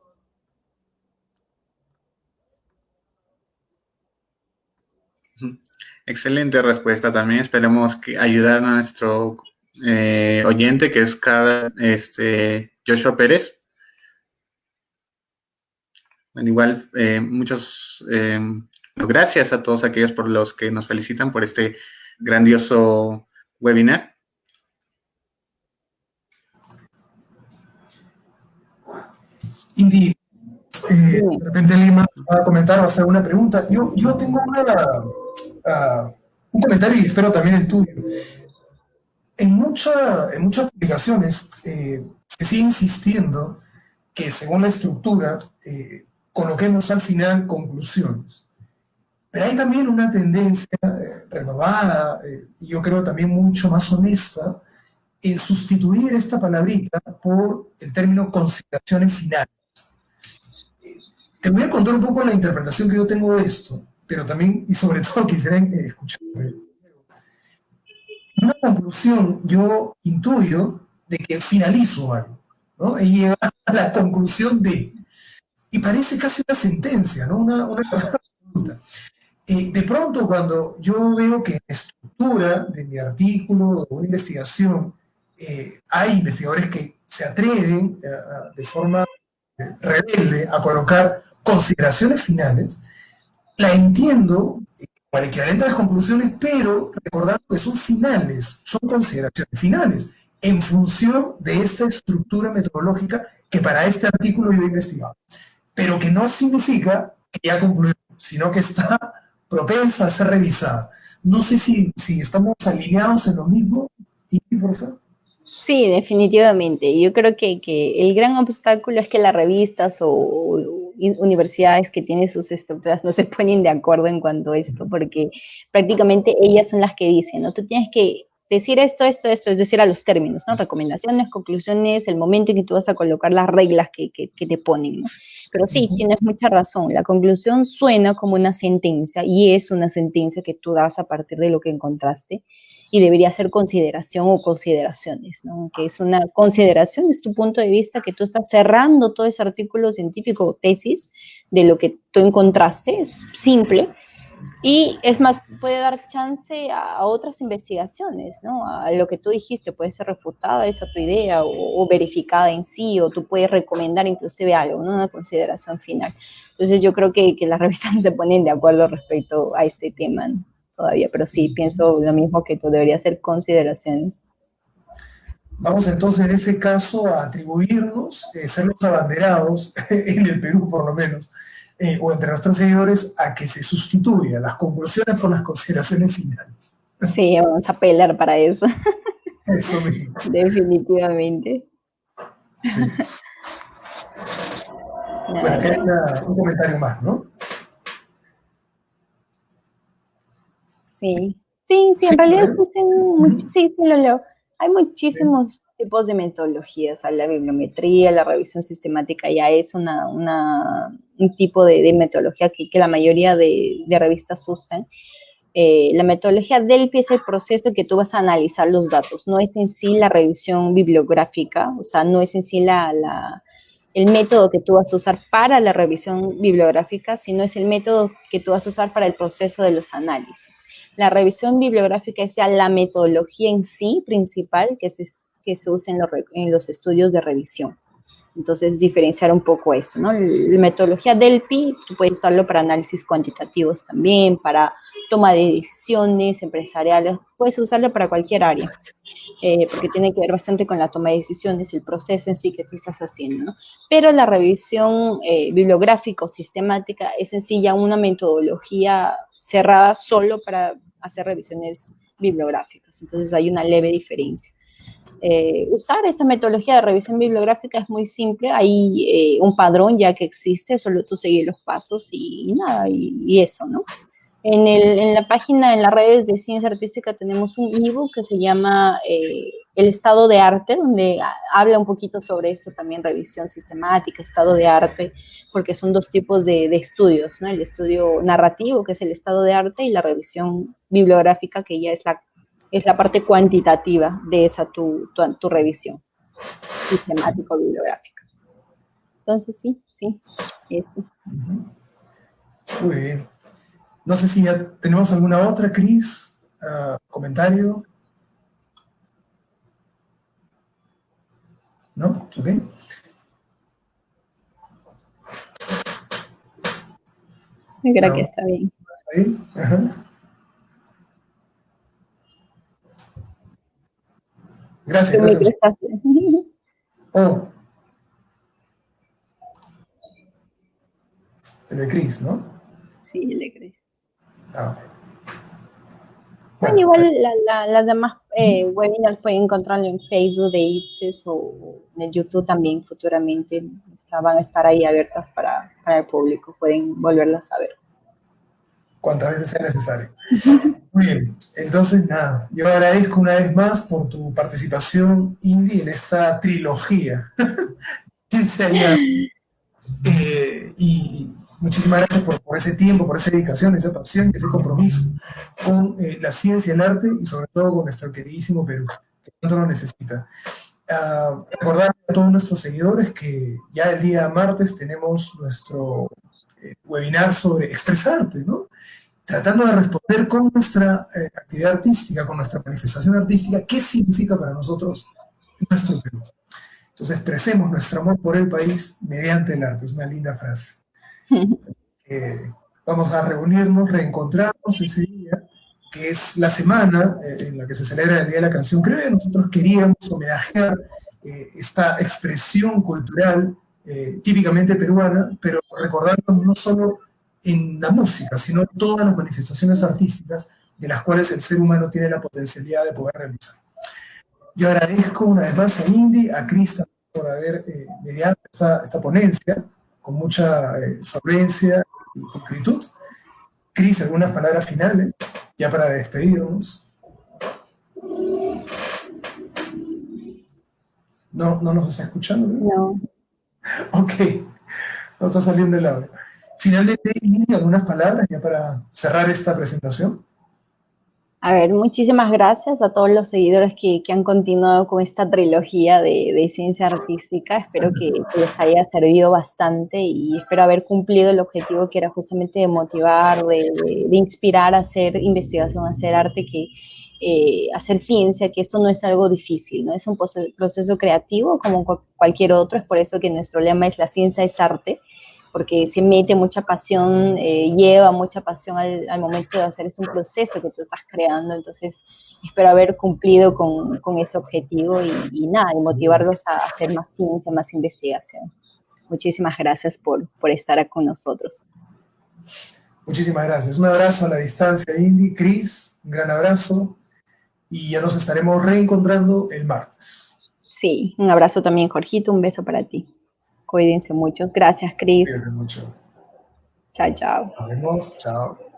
Excelente respuesta. También esperemos que ayudar a nuestro oyente, que es Joshua Pérez. Bueno, igual, gracias a todos aquellos por los que nos felicitan por este grandioso webinar. Indy, de repente Lima va a comentar o hacer una pregunta. Yo tengo un comentario y espero también el tuyo. En muchas publicaciones se sigue insistiendo que según la estructura coloquemos al final conclusiones. Pero hay también una tendencia renovada, y yo creo también mucho más honesta, en sustituir esta palabrita por el término consideraciones finales. Te voy a contar un poco la interpretación que yo tengo de esto, pero también, y sobre todo, quisiera escucharte. En una conclusión, yo intuyo de que finalizo algo, ¿no? Y llega a la conclusión de, y parece casi una sentencia, ¿no? Una verdad absoluta. De pronto, cuando yo veo que en la estructura de mi artículo o una investigación hay investigadores que se atreven de forma rebelde a colocar consideraciones finales, la entiendo como el equivalente a las conclusiones, pero recordando que son finales, son consideraciones finales, en función de esta estructura metodológica que para este artículo yo he investigado. Pero que no significa que ya concluyó, sino que está propensa a ser revisada. No sé si estamos alineados en lo mismo. ¿Y por favor? Sí, definitivamente. Yo creo que el gran obstáculo es que las revistas o universidades que tienen sus estructuras no se ponen de acuerdo en cuanto a esto, porque prácticamente ellas son las que dicen, ¿no? Tú tienes que decir esto, es decir, a los términos, ¿no? Recomendaciones, conclusiones, el momento en que tú vas a colocar las reglas que te ponen, ¿no? Pero sí, tienes mucha razón. La conclusión suena como una sentencia y es una sentencia que tú das a partir de lo que encontraste y debería ser consideración o consideraciones, ¿no? Que es una consideración, es tu punto de vista, que tú estás cerrando todo ese artículo científico o tesis de lo que tú encontraste, es simple, y es más, puede dar chance a otras investigaciones, ¿no? A lo que tú dijiste, puede ser refutada esa tu idea o verificada en sí, o tú puedes recomendar inclusive algo, ¿no? Una consideración final. Entonces yo creo que las revistas se ponen de acuerdo respecto a este tema, ¿no? Todavía, pero sí, pienso lo mismo que tú, debería hacer consideraciones. Vamos entonces en ese caso a atribuirnos, ser los abanderados, en el Perú por lo menos, o entre nuestros seguidores, a que se sustituya las conclusiones por las consideraciones finales. Sí, vamos a pelear para eso. Eso mismo. Definitivamente. Sí. Bueno, hay un comentario más, ¿no? Sí, en realidad existen muchos, sí, lo leo. Hay muchísimos tipos de metodologías. La bibliometría, la revisión sistemática ya es un tipo de metodología que la mayoría de revistas usan. La metodología DELPI es el proceso que tú vas a analizar los datos, no es en sí la revisión bibliográfica, o sea, no es en sí el método que tú vas a usar para la revisión bibliográfica, sino es el método que tú vas a usar para el proceso de los análisis. La revisión bibliográfica es ya la metodología en sí principal que se usa en los estudios de revisión. Entonces, diferenciar un poco esto, ¿no? La metodología DELPI, tú puedes usarlo para análisis cuantitativos también, para toma de decisiones empresariales, puedes usarlo para cualquier área, porque tiene que ver bastante con la toma de decisiones, el proceso en sí que tú estás haciendo, ¿no? Pero la revisión bibliográfica o sistemática es en sí ya una metodología cerrada solo para hacer revisiones bibliográficas, entonces hay una leve diferencia. Usar esta metodología de revisión bibliográfica es muy simple, hay un padrón ya que existe, solo tú seguir los pasos y nada, y eso, ¿no? En la página, en las redes de Ciencia Artística tenemos un ebook que se llama el estado de arte, donde habla un poquito sobre esto también, revisión sistemática, estado de arte, porque son dos tipos de estudios, ¿no? El estudio narrativo, que es el estado de arte, y la revisión bibliográfica, que ya es la parte cuantitativa de esa tu revisión sistemático-bibliográfica. Entonces, sí, eso. Muy bien. No sé si ya tenemos alguna otra, Cris, comentario. ¿No? Ok. Yo creo que está bien. Ahí. Ajá. Gracias, Tú me gracias. prestaste. Oh, el de Cris, ¿no? Sí, le crees. Ah, ok. Bueno, Bueno, igual las demás webinars pueden encontrarlo en Facebook de ITSES o en el YouTube también futuramente. Van a estar ahí abiertas para el público, pueden volverlas a ver. cuantas veces sea necesario. Muy bien, entonces nada, yo agradezco una vez más por tu participación, Indy, en esta trilogía. Ciencia y arte. Y muchísimas gracias por ese tiempo, por esa dedicación, esa pasión, ese compromiso con la ciencia, el arte y sobre todo con nuestro queridísimo Perú, que tanto lo necesita. Recordar a todos nuestros seguidores que ya el día martes tenemos nuestro webinar sobre expresarte, ¿no? Tratando de responder con nuestra actividad artística, con nuestra manifestación artística, qué significa para nosotros nuestro Perú. Entonces expresemos nuestro amor por el país mediante el arte, es una linda frase. Vamos a reunirnos, reencontrarnos ese día, que es la semana en la que se celebra el Día de la Canción Criolla. Nosotros queríamos homenajear esta expresión cultural típicamente peruana, pero recordándonos no solo en la música, sino en todas las manifestaciones artísticas de las cuales el ser humano tiene la potencialidad de poder realizar. Yo agradezco una vez más a Indy, a Cris por haber mediado esta ponencia con mucha solvencia y pulcritud. Cris, algunas palabras finales, ya para despedirnos. No nos está escuchando, ¿no? No. Ok, no está saliendo el audio. Finalmente, Indy, algunas palabras ya para cerrar esta presentación. A ver, muchísimas gracias a todos los seguidores que han continuado con esta trilogía de ciencia artística. Espero que les haya servido bastante y espero haber cumplido el objetivo que era justamente de motivar, de inspirar a hacer investigación, a hacer arte, hacer ciencia, que esto no es algo difícil, ¿no? Es un proceso creativo como cualquier otro. Es por eso que nuestro lema es: la ciencia es arte, porque se mete mucha pasión, lleva mucha pasión al momento de hacer, es un proceso que tú estás creando. Entonces espero haber cumplido con ese objetivo y nada, y motivarlos a hacer más ciencia, más investigación. Muchísimas gracias por estar con nosotros. Muchísimas gracias. Un abrazo a la distancia, Indy. Cris, un gran abrazo y ya nos estaremos reencontrando el martes. Sí, un abrazo también, Jorgito, un beso para ti. Cuídense mucho. Gracias, Cris. Cuídense mucho. Chao, chao. Nos vemos. Chao.